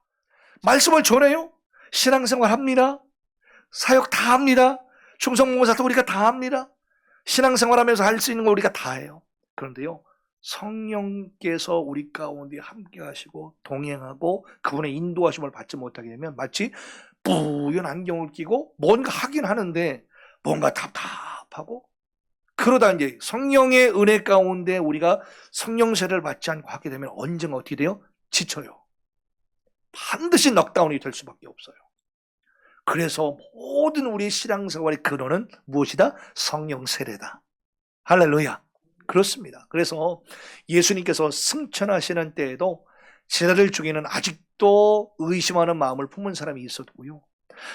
말씀을 전해요. 신앙생활 합니다. 사역 다 합니다. 충성봉사도 우리가 다 합니다. 신앙생활하면서 할 수 있는 거 우리가 다 해요. 그런데요, 성령께서 우리 가운데 함께 하시고 동행하고 그분의 인도하심을 받지 못하게 되면 마치 뿌연 안경을 끼고 뭔가 하긴 하는데 뭔가 답답하고, 그러다 이제 성령의 은혜 가운데 우리가 성령세를 받지 않고 하게 되면 언젠가 어떻게 돼요? 지쳐요. 반드시 넉다운이 될 수밖에 없어요. 그래서 모든 우리 신앙생활의 근원은 무엇이다? 성령 세례다. 할렐루야. 그렇습니다. 그래서 예수님께서 승천하시는 때에도 제자들 중에는 아직도 의심하는 마음을 품은 사람이 있었고요,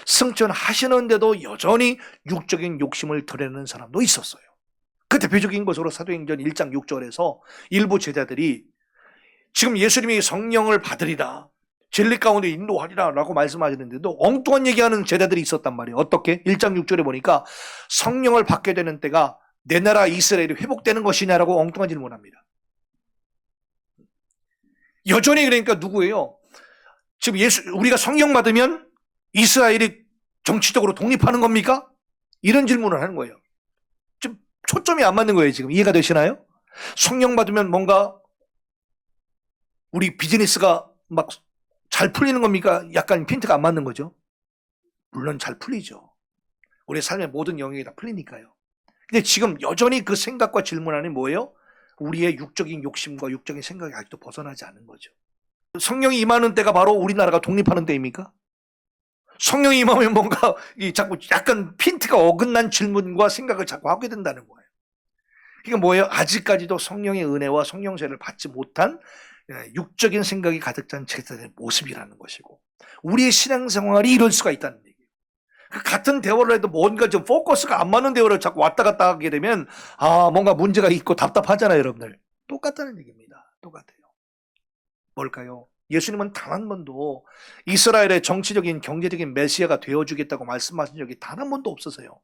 승천하시는데도 여전히 육적인 욕심을 드러내는 사람도 있었어요. 그 대표적인 것으로 사도행전 1장 6절에서 일부 제자들이 지금 예수님이 성령을 받으리라, 진리 가운데 인도하리라 라고 말씀하시는데도 엉뚱한 얘기하는 제자들이 있었단 말이에요. 어떻게? 1장 6절에 보니까 성령을 받게 되는 때가 내 나라 이스라엘이 회복되는 것이냐라고 엉뚱한 질문을 합니다. 여전히 그러니까 누구예요? 지금 우리가 성령 받으면 이스라엘이 정치적으로 독립하는 겁니까? 이런 질문을 하는 거예요. 좀 초점이 안 맞는 거예요. 지금 이해가 되시나요? 성령 받으면 뭔가 우리 비즈니스가 막 잘 풀리는 겁니까? 약간 핀트가 안 맞는 거죠. 물론 잘 풀리죠. 우리 삶의 모든 영역이 다 풀리니까요. 근데 지금 여전히 그 생각과 질문 안에 뭐예요? 우리의 육적인 욕심과 육적인 생각이 아직도 벗어나지 않은 거죠. 성령이 임하는 때가 바로 우리나라가 독립하는 때입니까? 성령이 임하면 뭔가 자꾸 약간 핀트가 어긋난 질문과 생각을 자꾸 하게 된다는 거예요. 그러니까 뭐예요? 아직까지도 성령의 은혜와 성령세를 받지 못한 육적인 생각이 가득 찬 제자들의 모습이라는 것이고, 우리의 신앙생활이 이럴 수가 있다는 얘기예요. 그 같은 대화를 해도 뭔가 좀 포커스가 안 맞는 대화를 자꾸 왔다 갔다 하게 되면 뭔가 문제가 있고 답답하잖아요, 여러분들. 똑같다는 얘기입니다. 똑같아요. 뭘까요? 예수님은 단 한 번도 이스라엘의 정치적인 경제적인 메시아가 되어주겠다고 말씀하신 적이 단 한 번도 없어서요.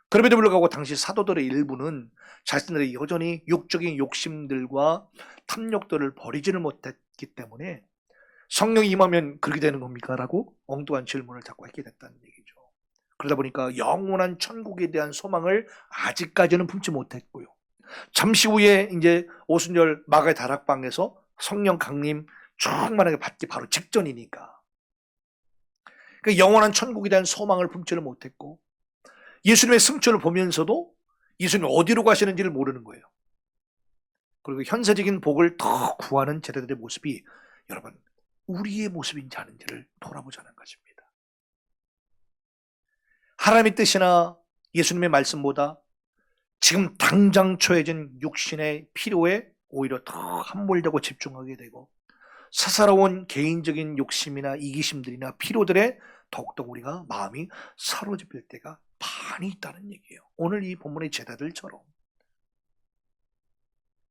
그럼에도 불구하고 당시 사도들의 일부는 자신들의 여전히 육적인 욕심들과 탐욕들을 버리지를 못했기 때문에 성령이 임하면 그렇게 되는 겁니까? 라고 엉뚱한 질문을 자꾸 하게 됐다는 얘기죠. 그러다 보니까 영원한 천국에 대한 소망을 아직까지는 품지 못했고요, 잠시 후에 이제 오순절 마가의 다락방에서 성령 강림 충만하게 받기 바로 직전이니까 그 영원한 천국에 대한 소망을 품지를 못했고, 예수님의 승천을 보면서도 예수님이 어디로 가시는지를 모르는 거예요. 그리고 현세적인 복을 더 구하는 제자들의 모습이 여러분 우리의 모습인지 아닌지를 돌아보자는 것입니다. 하나님의 뜻이나 예수님의 말씀보다 지금 당장 처해진 육신의 필요에 오히려 더 함몰되고 집중하게 되고, 사사로운 개인적인 욕심이나 이기심들이나 필요들에 더욱더 우리가 마음이 사로잡힐 때가 많이 있다는 얘기예요. 오늘 이 본문의 제자들처럼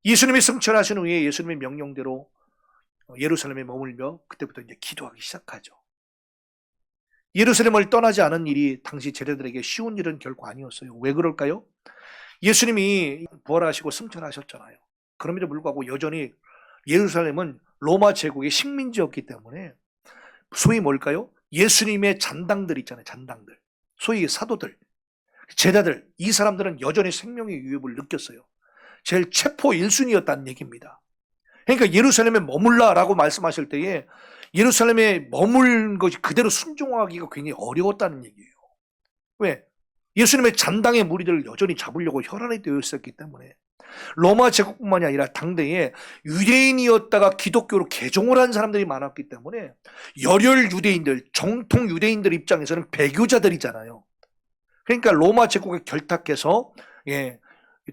예수님이 승천하신 후에 예수님의 명령대로 예루살렘에 머물며 그때부터 이제 기도하기 시작하죠. 예루살렘을 떠나지 않은 일이 당시 제자들에게 쉬운 일은 결코 아니었어요. 왜 그럴까요? 예수님이 부활하시고 승천하셨잖아요. 그럼에도 불구하고 여전히 예루살렘은 로마 제국의 식민지였기 때문에 소위 뭘까요? 예수님의 잔당들 있잖아요. 잔당들. 소위 사도들, 제자들, 이 사람들은 여전히 생명의 위협을 느꼈어요. 제일 체포 1순위였다는 얘기입니다. 그러니까 예루살렘에 머물라라고 말씀하실 때에 예루살렘에 머물 것이 그대로 순종하기가 굉장히 어려웠다는 얘기예요. 왜? 예수님의 잔당의 무리들을 여전히 잡으려고 혈안이 되어 있었기 때문에 로마 제국뿐만이 아니라 당대에 유대인이었다가 기독교로 개종을 한 사람들이 많았기 때문에 열혈 유대인들, 정통 유대인들 입장에서는 배교자들이잖아요. 그러니까 로마 제국에 결탁해서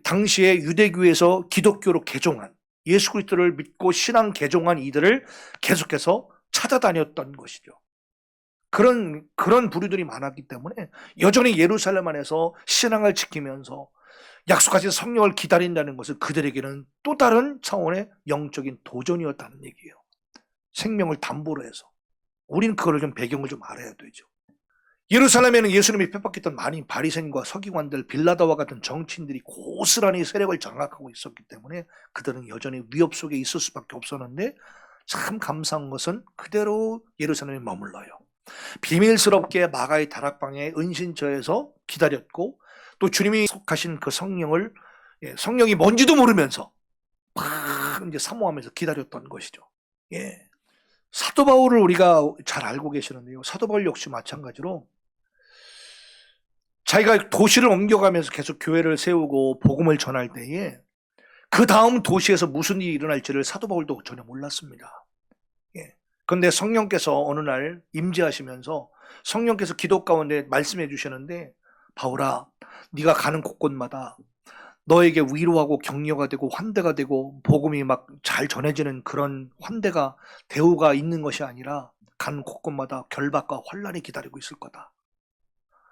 당시에 유대교에서 기독교로 개종한, 예수 그리스도를 믿고 신앙 개종한 이들을 계속해서 찾아다녔던 것이죠. 그런 부류들이 많았기 때문에 여전히 예루살렘 안에서 신앙을 지키면서 약속하신 성령을 기다린다는 것은 그들에게는 또 다른 차원의 영적인 도전이었다는 얘기예요. 생명을 담보로 해서. 우리는 그거를 좀 배경을 좀 알아야 되죠. 예루살렘에는 예수님이 핍박했던 많은 바리새인과 서기관들, 빌라다와 같은 정치인들이 고스란히 세력을 장악하고 있었기 때문에 그들은 여전히 위협 속에 있을 수밖에 없었는데, 참 감사한 것은 그대로 예루살렘에 머물러요. 비밀스럽게 마가의 다락방에 은신처에서 기다렸고, 또 주님이 속하신 그 성령을, 성령이 뭔지도 모르면서 막 이제 사모하면서 기다렸던 것이죠. 사도 바울을 우리가 잘 알고 계시는데요. 사도 바울 역시 마찬가지로 자기가 도시를 옮겨가면서 계속 교회를 세우고 복음을 전할 때에 그 다음 도시에서 무슨 일이 일어날지를 사도 바울도 전혀 몰랐습니다. 그런데 성령께서 어느 날 임재하시면서 성령께서 기도 가운데 말씀해 주시는데, 바울아, 네가 가는 곳곳마다 너에게 위로하고 격려가 되고 환대가 되고 복음이 막 잘 전해지는 그런 환대가, 대우가 있는 것이 아니라 가는 곳곳마다 결박과 환란이 기다리고 있을 거다.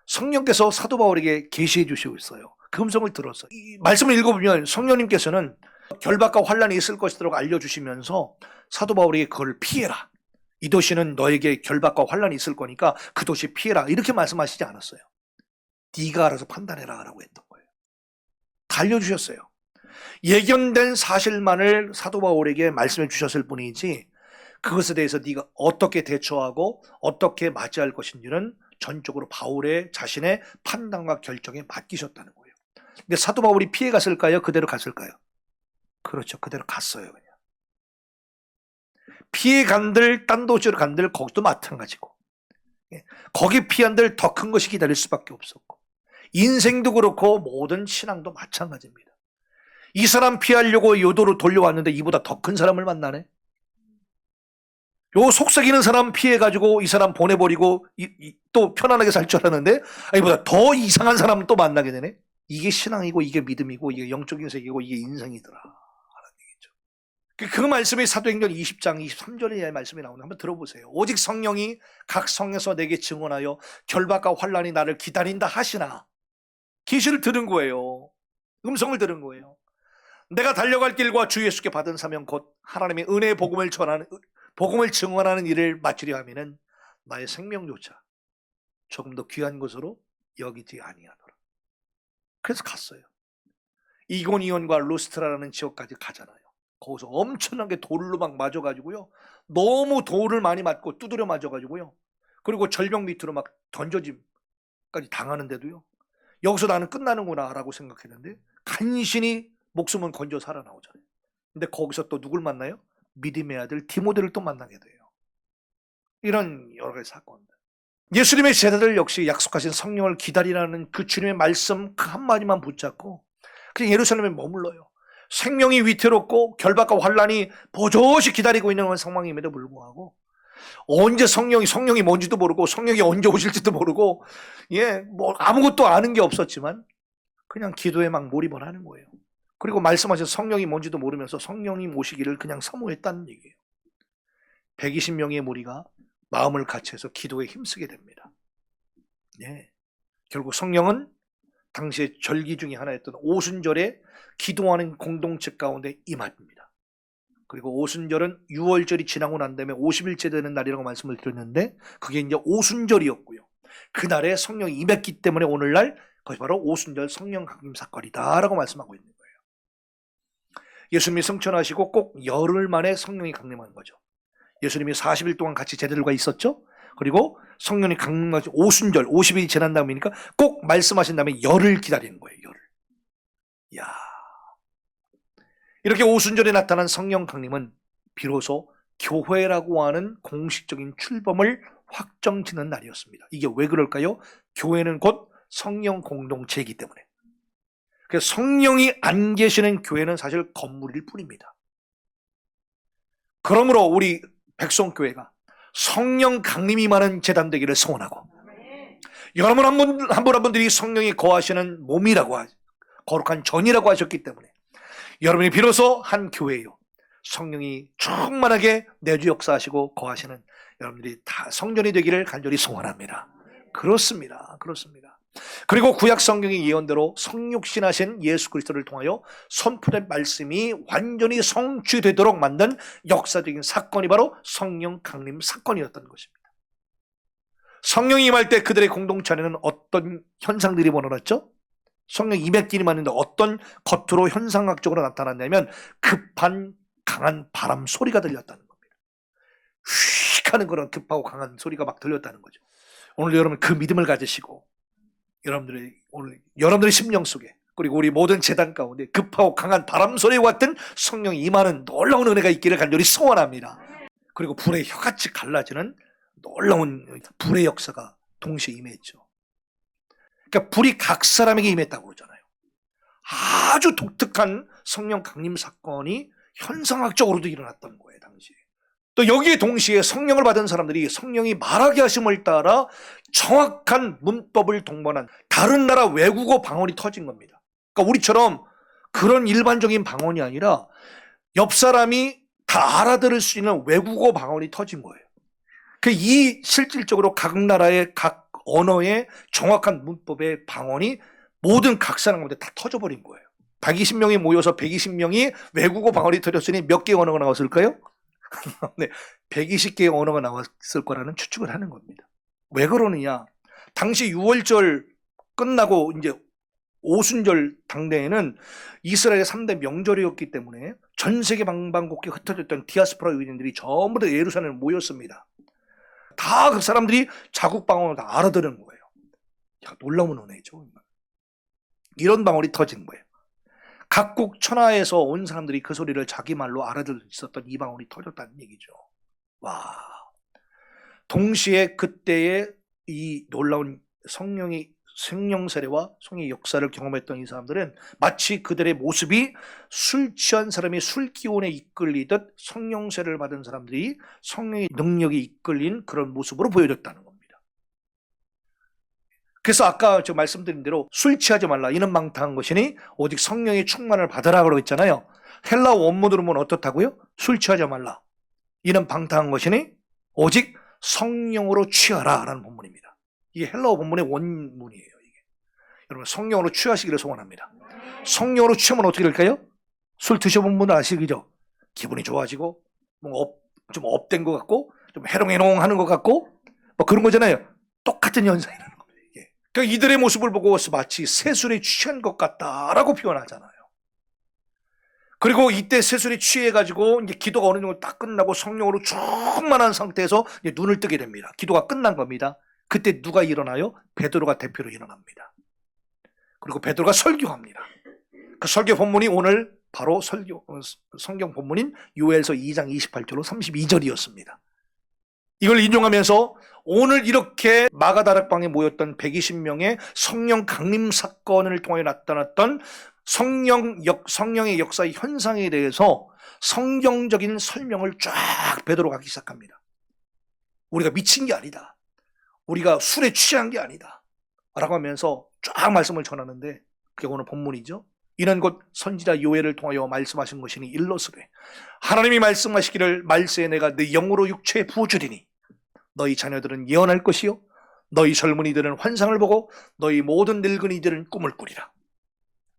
성령께서 사도 바울에게 계시해 주시고 있어요. 그 음성을 들었어요. 이 말씀을 읽어보면 성령님께서는 결박과 환란이 있을 것이라고 알려주시면서 사도 바울에게 그걸 피해라. 이 도시는 너에게 결박과 환란이 있을 거니까 그 도시 피해라. 이렇게 말씀하시지 않았어요. 네가 알아서 판단해라 라고 했던 거예요. 다 알려주셨어요. 예견된 사실만을 사도 바울에게 말씀해 주셨을 뿐이지 그것에 대해서 네가 어떻게 대처하고 어떻게 맞이할 것인지는 전적으로 바울의 자신의 판단과 결정에 맡기셨다는 거예요. 근데 사도 바울이 피해 갔을까요? 그대로 갔을까요? 그렇죠. 그대로 갔어요. 그냥. 피해 간들, 딴 도시로 간들 거기도 마찬가지고, 거기 피한들 더 큰 것이 기다릴 수밖에 없었고, 인생도 그렇고 모든 신앙도 마찬가지입니다. 이 사람 피하려고 요도로 돌려왔는데 이보다 더 큰 사람을 만나네. 요 속삭이는 사람 피해가지고 이 사람 보내버리고 또 편안하게 살 줄 알았는데 이보다 더 이상한 사람 또 만나게 되네. 이게 신앙이고 이게 믿음이고 이게 영적인 세계고 이게 인생이더라 하는 얘기죠. 그 말씀이 사도행전 20장 23절에 말씀이 나오는데 한번 들어보세요. 오직 성령이 각 성에서 내게 증언하여 결박과 환란이 나를 기다린다 하시나. 계시를 들은 거예요. 음성을 들은 거예요. 내가 달려갈 길과 주 예수께 받은 사명 곧 하나님의 은혜의 복음을 증언하는 일을 마치려 하면은 나의 생명조차 조금 더 귀한 것으로 여기지 아니하노라. 그래서 갔어요. 이고니온과 루스트라라는 지역까지 가잖아요. 거기서 엄청나게 돌로 막 맞아가지고요. 너무 돌을 많이 맞고 두드려 맞아가지고요. 그리고 절벽 밑으로 막 던져짐까지 당하는데도요. 여기서 나는 끝나는구나 라고 생각했는데 간신히 목숨은 건져 살아나오잖아요. 근데 거기서 또 누굴 만나요? 믿음의 아들 디모데를 또 만나게 돼요. 이런 여러 가지 사건들. 예수님의 제자들 역시 약속하신 성령을 기다리라는 그 주님의 말씀 그 한마디만 붙잡고 그냥 예루살렘에 머물러요. 생명이 위태롭고 결박과 환란이 버젓이 기다리고 있는 상황임에도 불구하고 언제 성령이 뭔지도 모르고 성령이 언제 오실지도 모르고 뭐 아무것도 아는 게 없었지만 그냥 기도에 막 몰입을 하는 거예요. 그리고 말씀하신 성령이 뭔지도 모르면서 성령이 오시기를 그냥 사모했다는 얘기예요. 120명의 무리가 마음을 같이해서 기도에 힘쓰게 됩니다. 결국 성령은 당시의 절기 중에 하나였던 오순절에 기도하는 공동체 가운데 임합니다. 그리고 오순절은 6월절이 지나고 난 다음에 50일째 되는 날이라고 말씀을 드렸는데 그게 이제 오순절이었고요. 그날에 성령이 임했기 때문에 오늘날 그것이 바로 오순절 성령 강림 사건이다라고 말씀하고 있는 거예요. 예수님이 승천하시고 꼭 열흘 만에 성령이 강림한 거죠. 예수님이 40일 동안 같이 제자들과 있었죠. 그리고 성령이 강림하신 오순절 50일이 지난 다음이니까 꼭 말씀하신 다음에 열흘 기다리는 거예요. 열흘. 이야. 이렇게 오순절에 나타난 성령 강림은 비로소 교회라고 하는 공식적인 출범을 확정짓는 날이었습니다. 이게 왜 그럴까요? 교회는 곧 성령 공동체이기 때문에. 그래서 성령이 안 계시는 교회는 사실 건물일 뿐입니다. 그러므로 우리 백성교회가 성령 강림이 많은 재단 되기를 소원하고, 여러분 한 분들이 성령이 거하시는 몸이라고 거룩한 전이라고 하셨기 때문에 여러분이 비로소 한 교회요, 성령이 충만하게 내주 역사하시고 거하시는 여러분들이 다 성전이 되기를 간절히 소원합니다. 그렇습니다. 그리고 구약 성경의 예언대로 성육신하신 예수 그리스도를 통하여 선포된 말씀이 완전히 성취되도록 만든 역사적인 사건이 바로 성령 강림 사건이었던 것입니다. 성령이 임할 때 그들의 공동체 안에는 어떤 현상들이 벌어졌죠? 성령 임했기는 맞는데 어떤 겉으로 현상학적으로 나타났냐면 급한 강한 바람 소리가 들렸다는 겁니다. 휙 하는 그런 급하고 강한 소리가 막 들렸다는 거죠. 오늘 여러분 그 믿음을 가지시고 여러분들의 심령 속에, 그리고 우리 모든 재단 가운데 급하고 강한 바람 소리와 같은 성령이 임하는 놀라운 은혜가 있기를 간절히 소원합니다. 그리고 불의 혀같이 갈라지는 놀라운 불의 역사가 동시에 임했죠. 그러니까 불이 각 사람에게 임했다고 그러잖아요. 아주 독특한 성령 강림 사건이 현상학적으로도 일어났던 거예요, 당시에. 또 여기에 동시에 성령을 받은 사람들이 성령이 말하게 하심을 따라 정확한 문법을 동반한 다른 나라 외국어 방언이 터진 겁니다. 그러니까 우리처럼 그런 일반적인 방언이 아니라 옆 사람이 다 알아들을 수 있는 외국어 방언이 터진 거예요. 이 실질적으로 각 나라의 각 언어의 정확한 문법의 방언이 모든 각 사람 가운데 다 터져버린 거예요. 120명이 모여서 120명이 외국어 방언이 터졌으니 몇 개의 언어가 나왔을까요? 네, 120개의 언어가 나왔을 거라는 추측을 하는 겁니다. 왜 그러느냐? 당시 6월절 끝나고 이제 오순절 당대에는 이스라엘의 3대 명절이었기 때문에 전 세계 방방곡곡에 흩어졌던 디아스포라 유대인들이 전부 다 예루살렘에 모였습니다. 다 그 사람들이 자국 방언을 다 알아들은 거예요. 야, 놀라운 은혜죠. 이런 방언이 터진 거예요. 각국 천하에서 온 사람들이 그 소리를 자기 말로 알아들 수 있었던 이 방언이 터졌다는 얘기죠. 와. 동시에 그때의 이 놀라운 성령의 생명 세례와 성령의 역사를 경험했던 이 사람들은 마치 그들의 모습이 술 취한 사람이 술 기운에 이끌리듯 성령 세례를 받은 사람들이 성령의 능력이 이끌린 그런 모습으로 보여졌다는 겁니다. 그래서 아까 저 말씀드린 대로 술 취하지 말라, 이는 망탕한 것이니 오직 성령의 충만을 받으라 그러고 있잖아요. 헬라 원문으로 보면 어떻다고요? 술 취하지 말라, 이는 방탕한 것이니 오직 성령으로 취하라 라는 본문입니다. 이게 헬라어 본문의 원문이에요. 이게. 여러분 성령으로 취하시기를 소원합니다. 성령으로 취하면 어떻게 될까요? 술 드셔본 분들 아시죠? 기분이 좋아지고 좀 업된 것 같고 좀 해롱해롱하는 것 같고 뭐 그런 거잖아요. 똑같은 현상이라는 겁니다. 이게. 그러니까 이들의 모습을 보고 마치 새술에 취한 것 같다라고 표현하잖아요. 그리고 이때 새술에 취해가지고 이제 기도가 어느 정도 딱 끝나고 성령으로 충만한 상태에서 이제 눈을 뜨게 됩니다. 기도가 끝난 겁니다. 그때 누가 일어나요? 베드로가 대표로 일어납니다. 그리고 베드로가 설교합니다. 그 설교 본문이 오늘 바로 성경 본문인 요엘서 2장 28절로 32절이었습니다. 이걸 인용하면서 오늘 이렇게 마가다락방에 모였던 120명의 성령 강림 사건을 통해 나타났던 성령의 역사의 현상에 대해서 성경적인 설명을 쫙 베드로가 하기 시작합니다. 우리가 미친 게 아니다. 우리가 술에 취한 게 아니다 라고 하면서 쫙 말씀을 전하는데 그게 오늘 본문이죠. 이는 곧 선지자 요엘을 통하여 말씀하신 것이니 일러스되 하나님이 말씀하시기를 말세에 내가 네 영으로 육체에 부어주리니 너희 자녀들은 예언할 것이요 너희 젊은이들은 환상을 보고 너희 모든 늙은이들은 꿈을 꾸리라.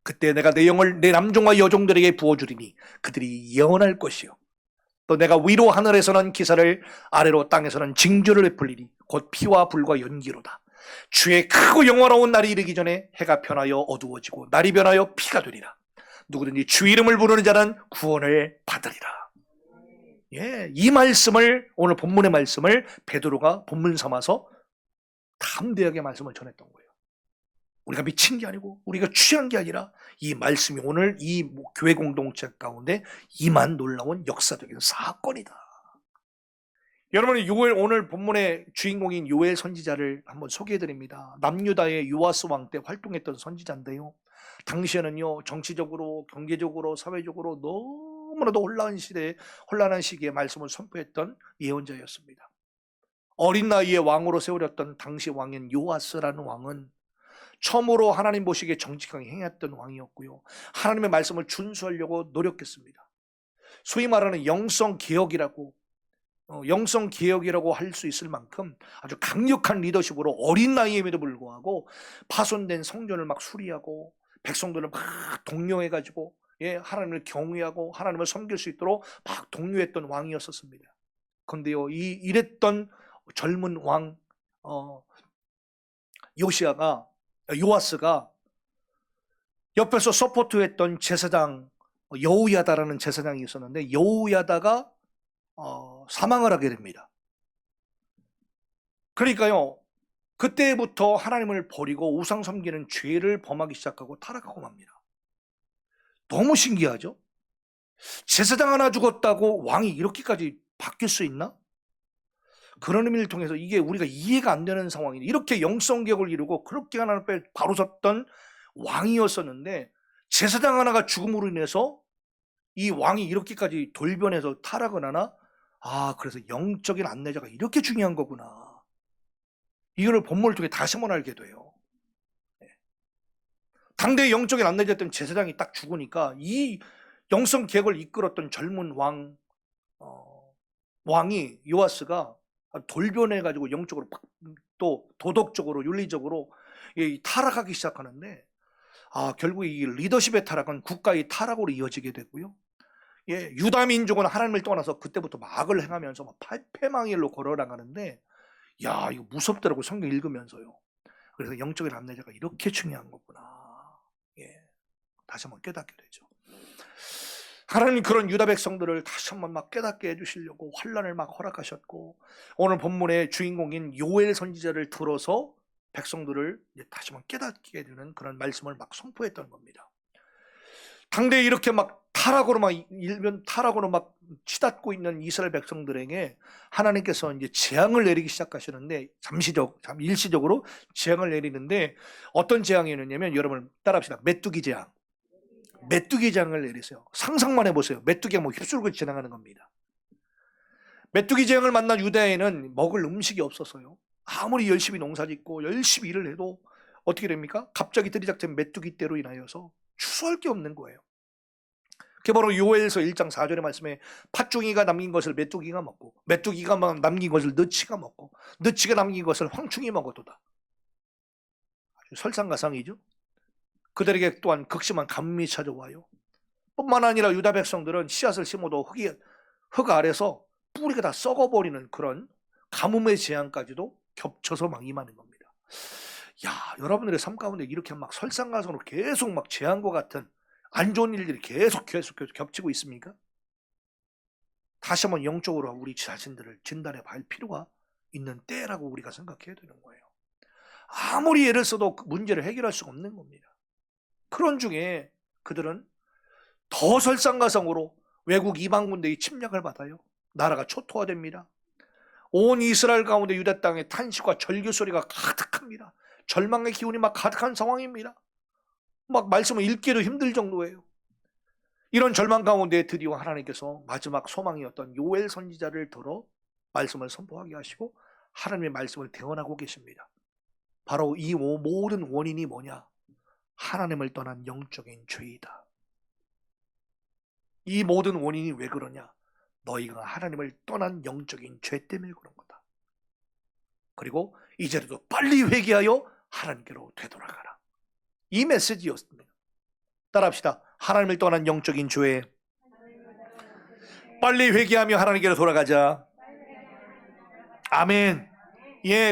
그때 내가 내 영을 내 남종과 여종들에게 부어주리니 그들이 예언할 것이요 또 내가 위로 하늘에서는 기사를 아래로 땅에서는 징조를 베풀리니 곧 피와 불과 연기로다. 주의 크고 영화로운 날이 이르기 전에 해가 변하여 어두워지고 날이 변하여 피가 되리라. 누구든지 주 이름을 부르는 자는 구원을 받으리라. 예, 이 말씀을 오늘 본문의 말씀을 베드로가 본문 삼아서 담대하게 말씀을 전했던 거예요. 우리가 미친 게 아니고 우리가 취한 게 아니라 이 말씀이 오늘 이 교회 공동체 가운데 임한 놀라운 역사적인 사건이다. 여러분, 오늘 본문의 주인공인 요엘 선지자를 한번 소개해 드립니다. 남유다의 요아스 왕 때 활동했던 선지자인데요. 당시에는요, 정치적으로, 경제적으로, 사회적으로 너무나도 혼란한 시기에 말씀을 선포했던 예언자였습니다. 어린 나이에 왕으로 세워졌던 당시 왕인 요아스라는 왕은 처음으로 하나님 보시기에 정직하게 행했던 왕이었고요. 하나님의 말씀을 준수하려고 노력했습니다. 소위 말하는 영성개혁이라고 할 수 있을 만큼 아주 강력한 리더십으로 어린 나이임에도 불구하고 파손된 성전을 막 수리하고 백성들을 막 독려해가지고 하나님을 경외하고 하나님을 섬길 수 있도록 막 독려했던 왕이었었습니다. 그런데요, 이랬던 젊은 왕 요아스가 옆에서 서포트했던 제사장 여우야다라는 제사장이 있었는데, 여우야다가 사망을 하게 됩니다. 그러니까요, 그때부터 하나님을 버리고 우상 섬기는 죄를 범하기 시작하고 타락하고 맙니다. 너무 신기하죠? 제사장 하나 죽었다고 왕이 이렇게까지 바뀔 수 있나? 그런 의미를 통해서 이게 우리가 이해가 안 되는 상황이에요. 이렇게 영성개혁을 이루고 그렇게 하나님을 바로 섰던 왕이었었는데, 제사장 하나가 죽음으로 인해서 이 왕이 이렇게까지 돌변해서 타락을 하나? 그래서 영적인 안내자가 이렇게 중요한 거구나. 이거를 본문을 통해 다시 한번 알게 돼요. 당대의 영적인 안내자였던 제사장이 딱 죽으니까 이 영성개혁을 이끌었던 젊은 왕이 요아스가 돌변해가지고 영적으로 또 도덕적으로 윤리적으로 타락하기 시작하는데, 결국 이 리더십의 타락은 국가의 타락으로 이어지게 되고요. 유다 민족은 하나님을 떠나서 그때부터 막을 행하면서 막 패망일로 걸어나가는데, 이거 무섭더라고, 성경 읽으면서요. 그래서 영적인 안내자가 이렇게 중요한 거구나. 다시 한번 깨닫게 되죠. 하나님 그런 유다 백성들을 다시 한번 막 깨닫게 해주시려고 환란을 막 허락하셨고, 오늘 본문의 주인공인 요엘 선지자를 들어서 백성들을 다시 한번 깨닫게 되는 그런 말씀을 막 선포했던 겁니다. 당대에 이렇게 막 타락으로 막 치닫고 있는 이스라엘 백성들에게 하나님께서 이제 재앙을 내리기 시작하시는데, 일시적으로 재앙을 내리는데, 어떤 재앙이었냐면, 여러분 따라합시다. 메뚜기 재앙을 내리세요. 상상만 해보세요. 메뚜기가 휩쓸고 지나가는 겁니다. 메뚜기 재앙을 만난 유다에는 먹을 음식이 없어서요, 아무리 열심히 농사짓고 열심히 일을 해도 어떻게 됩니까? 갑자기 들이닥친 메뚜기 떼로 인하여서 추수할 게 없는 거예요. 그게 바로 요엘서 1장 4절의 말씀에 팥종이가 남긴 것을 메뚜기가 먹고, 메뚜기가 남긴 것을 너치가 먹고, 너치가 남긴 것을 황충이 먹어도다. 아주 설상가상이죠. 그들에게 또한 극심한 가뭄이 찾아와요. 뿐만 아니라 유다 백성들은 씨앗을 심어도 흙 아래서 뿌리가 다 썩어버리는 그런 가뭄의 재앙까지도 겹쳐서 막 임하는 겁니다. 여러분들의 삶 가운데 이렇게 막 설상가상으로 계속 막 재앙과 같은 안 좋은 일들이 계속 겹치고 있습니까? 다시 한번 영적으로 우리 자신들을 진단해 볼 필요가 있는 때라고 우리가 생각해야 되는 거예요. 아무리 애를 써도 문제를 해결할 수가 없는 겁니다. 그런 중에 그들은 더 설상가상으로 외국 이방 군대의 침략을 받아요. 나라가 초토화됩니다. 온 이스라엘 가운데 유다 땅에 탄식과 절규 소리가 가득합니다. 절망의 기운이 막 가득한 상황입니다. 막 말씀을 읽기도 힘들 정도예요. 이런 절망 가운데 드디어 하나님께서 마지막 소망이었던 요엘 선지자를 들어 말씀을 선포하게 하시고 하나님의 말씀을 대언하고 계십니다. 바로 이 모든 원인이 뭐냐? 하나님을 떠난 영적인 죄이다. 이 모든 원인이 왜 그러냐? 너희가 하나님을 떠난 영적인 죄 때문에 그런 거다. 그리고 이제라도 빨리 회개하여 하나님께로 되돌아가라. 이 메시지였습니다. 따라합시다. 하나님을 떠난 영적인 죄, 빨리 회개하며 하나님께로 돌아가자. 아멘.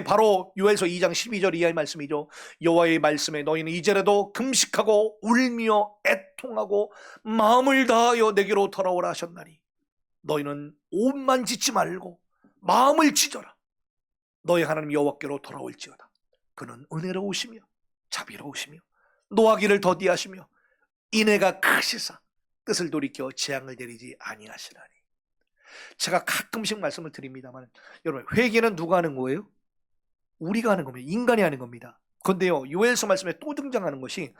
바로 요엘서 2장 12절 이하의 말씀이죠. 여호와의 말씀에 너희는 이제라도 금식하고 울며 애통하고 마음을 다하여 내게로 돌아오라 하셨나니 너희는 옷만 찢지 말고 마음을 찢어라. 너희 하나님 여호와께로 돌아올지어다. 그는 은혜로우시며 자비로우시며 노하기를 더디하시며 인애가 크시사 뜻을 돌이켜 재앙을 내리지 아니하시나니. 제가 가끔씩 말씀을 드립니다만 여러분, 회개는 누가 하는 거예요? 우리가 하는 겁니다. 인간이 하는 겁니다. 그런데요, 요엘서 말씀에 또 등장하는 것이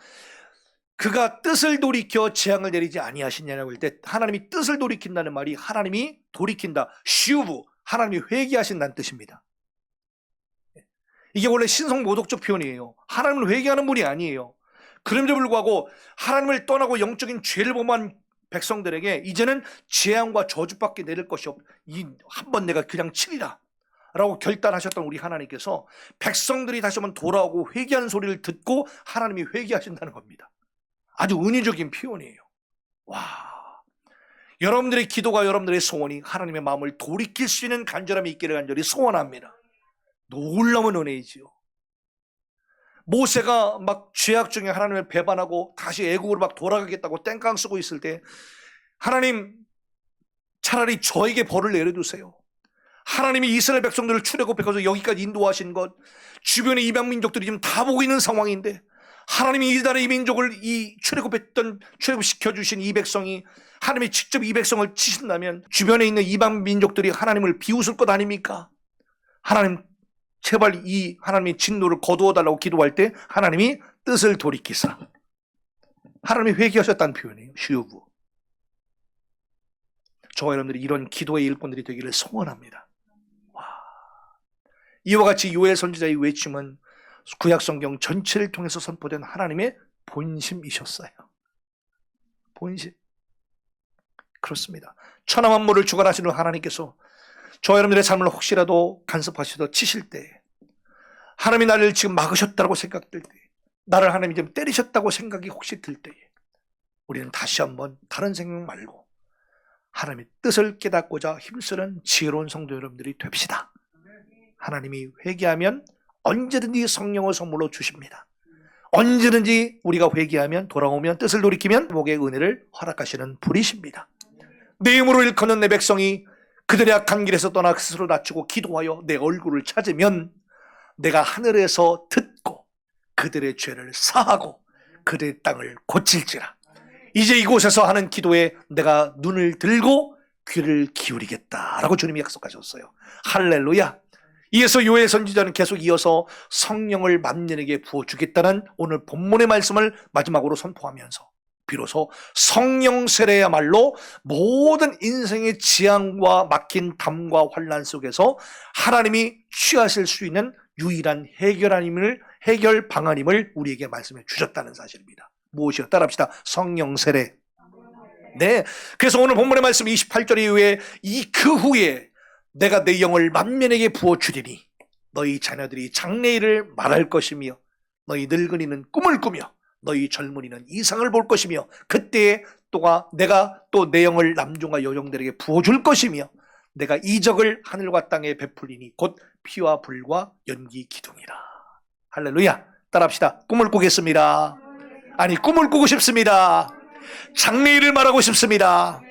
그가 뜻을 돌이켜 재앙을 내리지 아니하시냐라고 할 때 하나님이 뜻을 돌이킨다는 말이 하나님이 돌이킨다, 슈브, 하나님이 회개하신다는 뜻입니다. 이게 원래 신성 모독적 표현이에요. 하나님을 회개하는 분이 아니에요. 그럼에도 불구하고 하나님을 떠나고 영적인 죄를 범한 백성들에게 이제는 재앙과 저주밖에 내릴 것이 없, 한번 내가 그냥 치리라 라고 결단하셨던 우리 하나님께서 백성들이 다시 한번 돌아오고 회개하는 소리를 듣고 하나님이 회개하신다는 겁니다. 아주 은유적인 표현이에요. 와, 여러분들의 기도가, 여러분들의 소원이 하나님의 마음을 돌이킬 수 있는 간절함이 있기를 간절히 소원합니다. 놀라운 은혜이지요. 모세가 막 죄악 중에 하나님을 배반하고 다시 애국으로 막 돌아가겠다고 땡깡 쓰고 있을 때 하나님, 차라리 저에게 벌을 내려주세요. 하나님이 이스라엘 백성들을 출애굽해서 여기까지 인도하신 것, 주변의 이방 민족들이 지금 다 보고 있는 상황인데 하나님이 이달의 이 민족을 출애굽시켜 주신 이 백성이 하나님이 직접 이 백성을 치신다면 주변에 있는 이방 민족들이 하나님을 비웃을 것 아닙니까? 하나님, 제발 이 하나님의 진노를 거두어 달라고 기도할 때 하나님이 뜻을 돌이키사, 하나님이 회개하셨다는 표현이에요. 슈브. 저와 여러분들이 이런 기도의 일꾼들이 되기를 소원합니다. 와. 이와 같이 요엘 선지자의 외침은 구약성경 전체를 통해서 선포된 하나님의 본심이셨어요. 본심. 그렇습니다. 천하 만물을 주관하시는 하나님께서 저 여러분들의 삶을 혹시라도 간섭하시다 치실 때, 하나님이 나를 지금 막으셨다고 생각될 때, 나를 하나님이 지금 때리셨다고 생각이 혹시 들 때에 우리는 다시 한번 다른 생각 말고 하나님의 뜻을 깨닫고자 힘쓰는 지혜로운 성도 여러분들이 됩시다. 하나님이 회개하면 언제든지 성령을 선물로 주십니다. 언제든지 우리가 회개하면, 돌아오면, 뜻을 돌이키면 복의 은혜를 허락하시는 분이십니다. 내 힘으로 일컫는 내 백성이 그들의 악한 길에서 떠나 스스로 낮추고 기도하여 내 얼굴을 찾으면 내가 하늘에서 듣고 그들의 죄를 사하고 그들의 땅을 고칠지라. 이제 이곳에서 하는 기도에 내가 눈을 들고 귀를 기울이겠다라고 주님이 약속하셨어요. 할렐루야. 이에서 요엘 선지자는 계속 이어서 성령을 만민에게 부어주겠다는 오늘 본문의 말씀을 마지막으로 선포하면서 비로소 성령 세례야말로 모든 인생의 지향과 막힌 담과 환난 속에서 하나님이 취하실 수 있는 유일한 해결 방안임을 우리에게 말씀해 주셨다는 사실입니다. 무엇이요? 따라합시다. 성령 세례. 네. 그래서 오늘 본문의 말씀 28절 이후에 그 후에 내가 내 영을 만민에게 부어주리니 너희 자녀들이 장래일을 말할 것이며 너희 늙은이는 꿈을 꾸며 너희 젊은이는 이상을 볼 것이며 그때에 내가 또 내 영을 남종과 여종들에게 부어줄 것이며 내가 이적을 하늘과 땅에 베풀리니 곧 피와 불과 연기 기둥이라. 할렐루야. 따라합시다. 꿈을 꾸겠습니다. 아니, 꿈을 꾸고 싶습니다. 장래일을 말하고 싶습니다.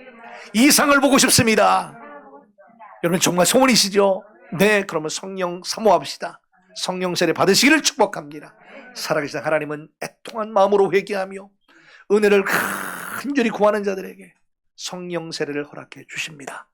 이상을 보고 싶습니다. 여러분 정말 소원이시죠? 네, 그러면 성령 사모합시다. 성령 세례 받으시기를 축복합니다. 살아계신 하나님은 애통한 마음으로 회개하며 은혜를 간절히 구하는 자들에게 성령 세례를 허락해 주십니다.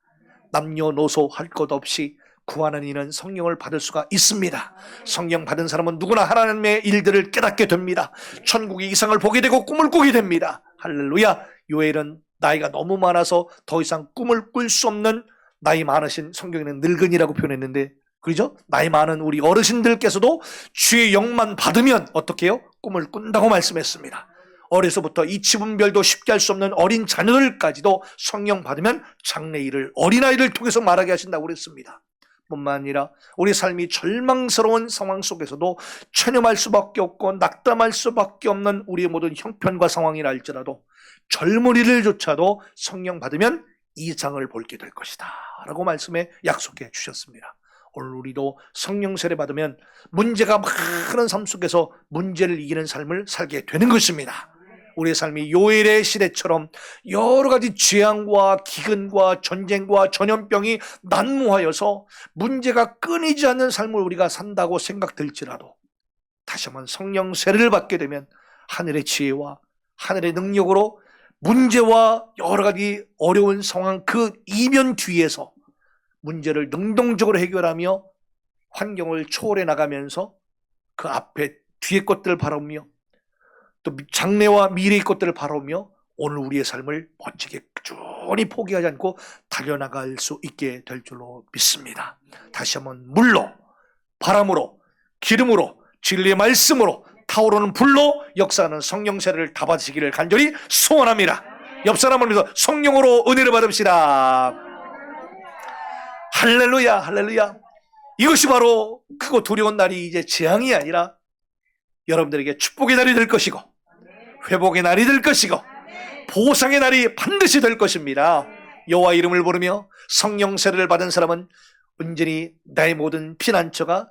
남녀노소 할 것 없이 구하는 이는 성령을 받을 수가 있습니다. 성령 받은 사람은 누구나 하나님의 일들을 깨닫게 됩니다. 천국의 이상을 보게 되고 꿈을 꾸게 됩니다. 할렐루야. 요엘은 나이가 너무 많아서 더 이상 꿈을 꿀 수 없는 나이 많으신, 성경에는 늙은이라고 표현했는데, 그죠? 나이 많은 우리 어르신들께서도 주의 영만 받으면 어떻게 해요? 꿈을 꾼다고 말씀했습니다. 어려서부터 이치분별도 쉽게 할 수 없는 어린 자녀들까지도 성령 받으면 장래일을 어린아이를 통해서 말하게 하신다고 그랬습니다. 뿐만 아니라 우리 삶이 절망스러운 상황 속에서도 체념할 수밖에 없고 낙담할 수밖에 없는 우리의 모든 형편과 상황이라 할지라도 젊은이들조차도 성령 받으면 이상을 볼게 될 것이다 라고 말씀에 약속해 주셨습니다. 오늘 우리도 성령 세례 받으면 문제가 많은 삶 속에서 문제를 이기는 삶을 살게 되는 것입니다. 우리의 삶이 요엘의 시대처럼 여러 가지 재앙과 기근과 전쟁과 전염병이 난무하여서 문제가 끊이지 않는 삶을 우리가 산다고 생각될지라도 다시 한번 성령 세례를 받게 되면 하늘의 지혜와 하늘의 능력으로 문제와 여러 가지 어려운 상황 그 이면 뒤에서 문제를 능동적으로 해결하며 환경을 초월해 나가면서 그 앞에 뒤에 것들을 바라보며 또 장래와 미래의 것들을 바라보며 오늘 우리의 삶을 멋지게 꾸준히 포기하지 않고 달려나갈 수 있게 될 줄로 믿습니다. 다시 한번 물로, 바람으로, 기름으로, 진리의 말씀으로, 타오르는 불로 역사하는 성령 세례를 다 받으시기를 간절히 소원합니다. 옆 사람을 믿어 성령으로 은혜를 받읍시다. 할렐루야, 할렐루야. 이것이 바로 크고 두려운 날이 이제 재앙이 아니라 여러분들에게 축복의 날이 될 것이고 회복의 날이 될 것이고 보상의 날이 반드시 될 것입니다. 여호와 이름을 부르며 성령 세례를 받은 사람은 온전히 나의 모든 피난처가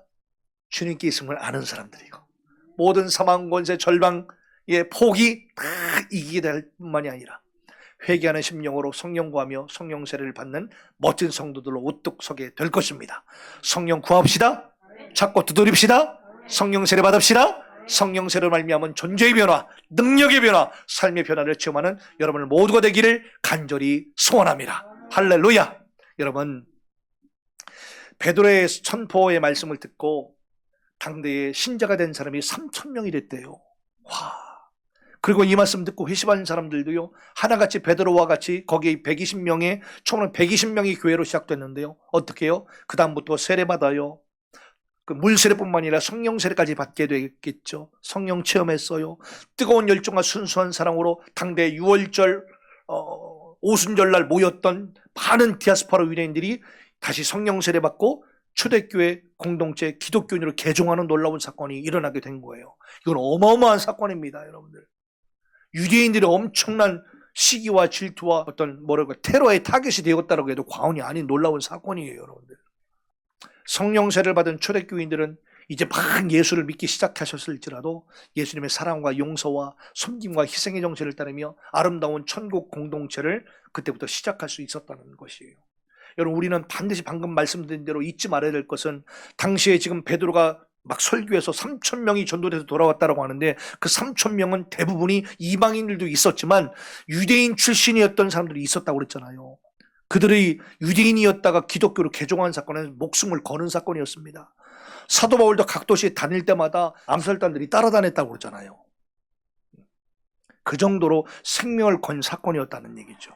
주님께 있음을 아는 사람들이고 모든 사망 권세 절망의 폭이 다 이기게 될 뿐만이 아니라 회개하는 심령으로 성령 구하며 성령 세례를 받는 멋진 성도들로 우뚝 서게 될 것입니다. 성령 구합시다. 찾고 두드립시다. 성령 세례 받읍시다. 성령 세례로 말미암은 존재의 변화, 능력의 변화, 삶의 변화를 체험하는 여러분을 모두가 되기를 간절히 소원합니다. 할렐루야. 여러분, 베드로의 선포의 말씀을 듣고 당대에 신자가 된 사람이 3,000명이 됐대요. 와. 그리고 이 말씀 듣고 회심한 사람들도요, 하나같이 베드로와 같이 거기 120명의, 처음에 120명이 교회로 시작됐는데요. 어떻게 해요? 그 다음부터 세례받아요. 그 물세례뿐만 아니라 성령 세례까지 받게 되겠죠. 성령 체험했어요. 뜨거운 열정과 순수한 사랑으로 당대 6월절 오순절날 모였던 많은 디아스포라 유대인들이 다시 성령 세례 받고 초대교회 공동체 기독교인으로 개종하는 놀라운 사건이 일어나게 된 거예요. 이건 어마어마한 사건입니다, 여러분들. 유대인들의 엄청난 시기와 질투와 어떤 테러의 타겟이 되었다고 해도 과언이 아닌 놀라운 사건이에요, 여러분들. 성령 세례를 받은 초대교인들은 이제 막 예수를 믿기 시작하셨을지라도 예수님의 사랑과 용서와 섬김과 희생의 정신을 따르며 아름다운 천국 공동체를 그때부터 시작할 수 있었다는 것이에요. 여러분, 우리는 반드시 방금 말씀드린 대로 잊지 말아야 될 것은 당시에 지금 베드로가 막 설교해서 3,000명이 전도돼서 돌아왔다고 하는데 그 3,000명은 대부분이 이방인들도 있었지만 유대인 출신이었던 사람들이 있었다고 그랬잖아요. 그들이 유대인이었다가 기독교로 개종한 사건은 목숨을 거는 사건이었습니다. 사도 바울도 각 도시에 다닐 때마다 암살단들이 따라다녔다고 그러잖아요. 그 정도로 생명을 건 사건이었다는 얘기죠.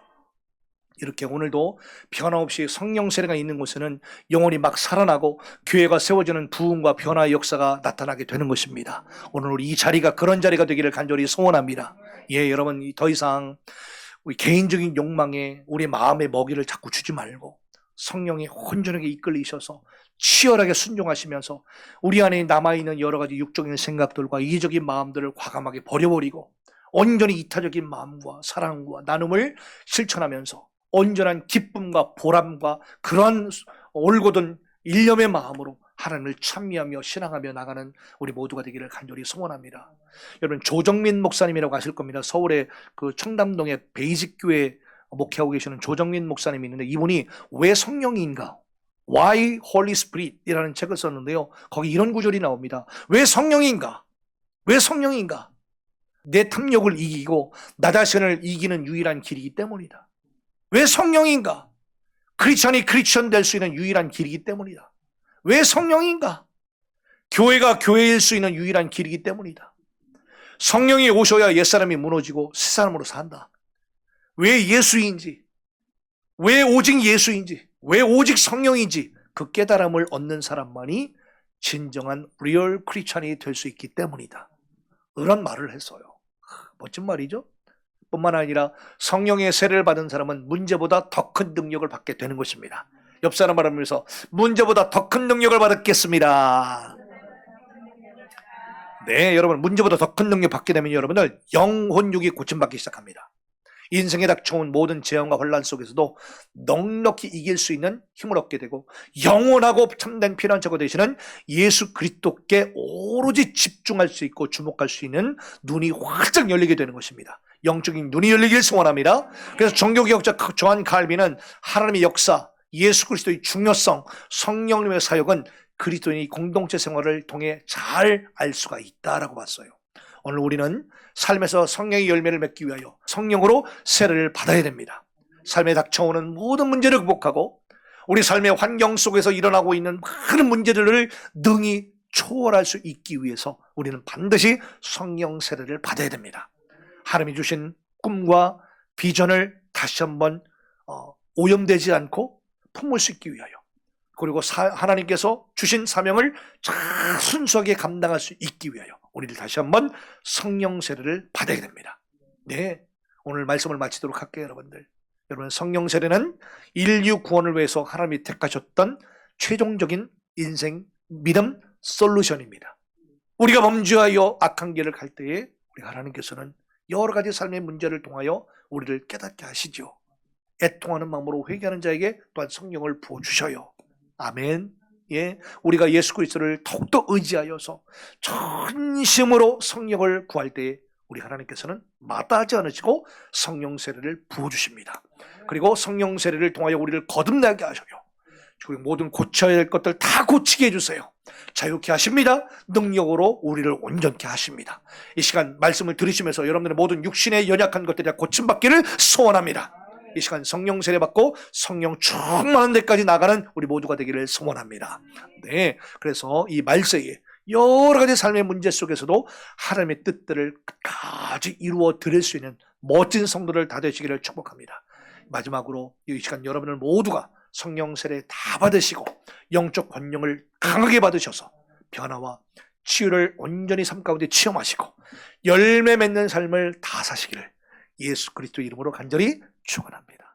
이렇게 오늘도 변함없이 성령 세례가 있는 곳에는 영혼이 막 살아나고 교회가 세워지는 부흥과 변화의 역사가 나타나게 되는 것입니다. 오늘 우리 이 자리가 그런 자리가 되기를 간절히 소원합니다. 예, 여러분, 더 이상 우리 개인적인 욕망에 우리 마음의 먹이를 자꾸 주지 말고 성령이 온전하게 이끌리셔서 치열하게 순종하시면서 우리 안에 남아있는 여러 가지 육적인 생각들과 이기적인 마음들을 과감하게 버려버리고 온전히 이타적인 마음과 사랑과 나눔을 실천하면서 온전한 기쁨과 보람과 그러한 올곧은 일념의 마음으로 하나님을 찬미하며 신앙하며 나가는 우리 모두가 되기를 간절히 소원합니다. 여러분, 조정민 목사님이라고 아실 겁니다. 서울의 그 청담동의 베이직교회 목회하고 계시는 조정민 목사님이 있는데 이분이 왜 성령인가? Why Holy Spirit? 이라는 책을 썼는데요. 거기 이런 구절이 나옵니다. 왜 성령인가? 왜 성령인가? 내 탐욕을 이기고 나 자신을 이기는 유일한 길이기 때문이다. 왜 성령인가? 크리스천이 크리스천 될 수 있는 유일한 길이기 때문이다. 왜 성령인가? 교회가 교회일 수 있는 유일한 길이기 때문이다. 성령이 오셔야 옛사람이 무너지고 새사람으로 산다. 왜 예수인지, 왜 오직 예수인지, 왜 오직 성령인지 그 깨달음을 얻는 사람만이 진정한 리얼 크리스천이 될 수 있기 때문이다. 이런 말을 했어요. 멋진 말이죠? 뿐만 아니라 성령의 세례를 받은 사람은 문제보다 더 큰 능력을 받게 되는 것입니다. 옆 사람 말하면서 문제보다 더 큰 능력을 받겠습니다. 네, 여러분, 문제보다 더 큰 능력 받게 되면 여러분들 영혼육이 고침받기 시작합니다. 인생에 닥쳐온 모든 재앙과 혼란 속에서도 넉넉히 이길 수 있는 힘을 얻게 되고 영원하고 참된 피난처가 되시는 예수 그리스도께 오로지 집중할 수 있고 주목할 수 있는 눈이 활짝 열리게 되는 것입니다. 영적인 눈이 열리길 소원합니다. 그래서 종교개혁자 조한 칼빈은 하나님의 역사, 예수 그리스도의 중요성, 성령님의 사역은 그리스도인이 공동체 생활을 통해 잘 알 수가 있다라고 봤어요. 오늘 우리는 삶에서 성령의 열매를 맺기 위하여 성령으로 세례를 받아야 됩니다. 삶에 닥쳐오는 모든 문제를 극복하고 우리 삶의 환경 속에서 일어나고 있는 많은 문제들을 능히 초월할 수 있기 위해서 우리는 반드시 성령 세례를 받아야 됩니다. 하나님이 주신 꿈과 비전을 다시 한번 오염되지 않고 품을 수 있기 위하여, 그리고 하나님께서 주신 사명을 잘 순수하게 감당할 수 있기 위하여 우리를 다시 한번 성령 세례를 받아야 됩니다. 네, 오늘 말씀을 마치도록 할게요. 여러분, 성령 세례는 인류 구원을 위해서 하나님이 택하셨던 최종적인 인생 믿음 솔루션입니다. 우리가 범죄하여 악한 길을 갈 때에 우리 하나님께서는 여러 가지 삶의 문제를 통하여 우리를 깨닫게 하시죠. 애통하는 마음으로 회개하는 자에게 또한 성령을 부어주셔요. 아멘. 예, 우리가 예수 그리스도를 더욱더 의지하여서 전심으로 성령을 구할 때에 우리 하나님께서는 마다하지 않으시고 성령 세례를 부어주십니다. 그리고 성령 세례를 통하여 우리를 거듭나게 하셔요. 그리고 모든 고쳐야 할 것들 다 고치게 해주세요. 자유케 하십니다. 능력으로 우리를 온전케 하십니다. 이 시간 말씀을 들으시면서 여러분들의 모든 육신의 연약한 것들이 고침받기를 소원합니다. 이 시간 성령 세례 받고 성령 충만한 데까지 나가는 우리 모두가 되기를 소원합니다. 네, 그래서 이 말세에 여러 가지 삶의 문제 속에서도 하나님의 뜻들을 끝까지 이루어 드릴 수 있는 멋진 성도를 다 되시기를 축복합니다. 마지막으로 이 시간 여러분들 모두가 성령 세례 다 받으시고 영적 권능을 강하게 받으셔서 변화와 치유를 온전히 삶 가운데 체험하시고 열매 맺는 삶을 다 사시기를 예수 그리스도 이름으로 간절히 축원합니다.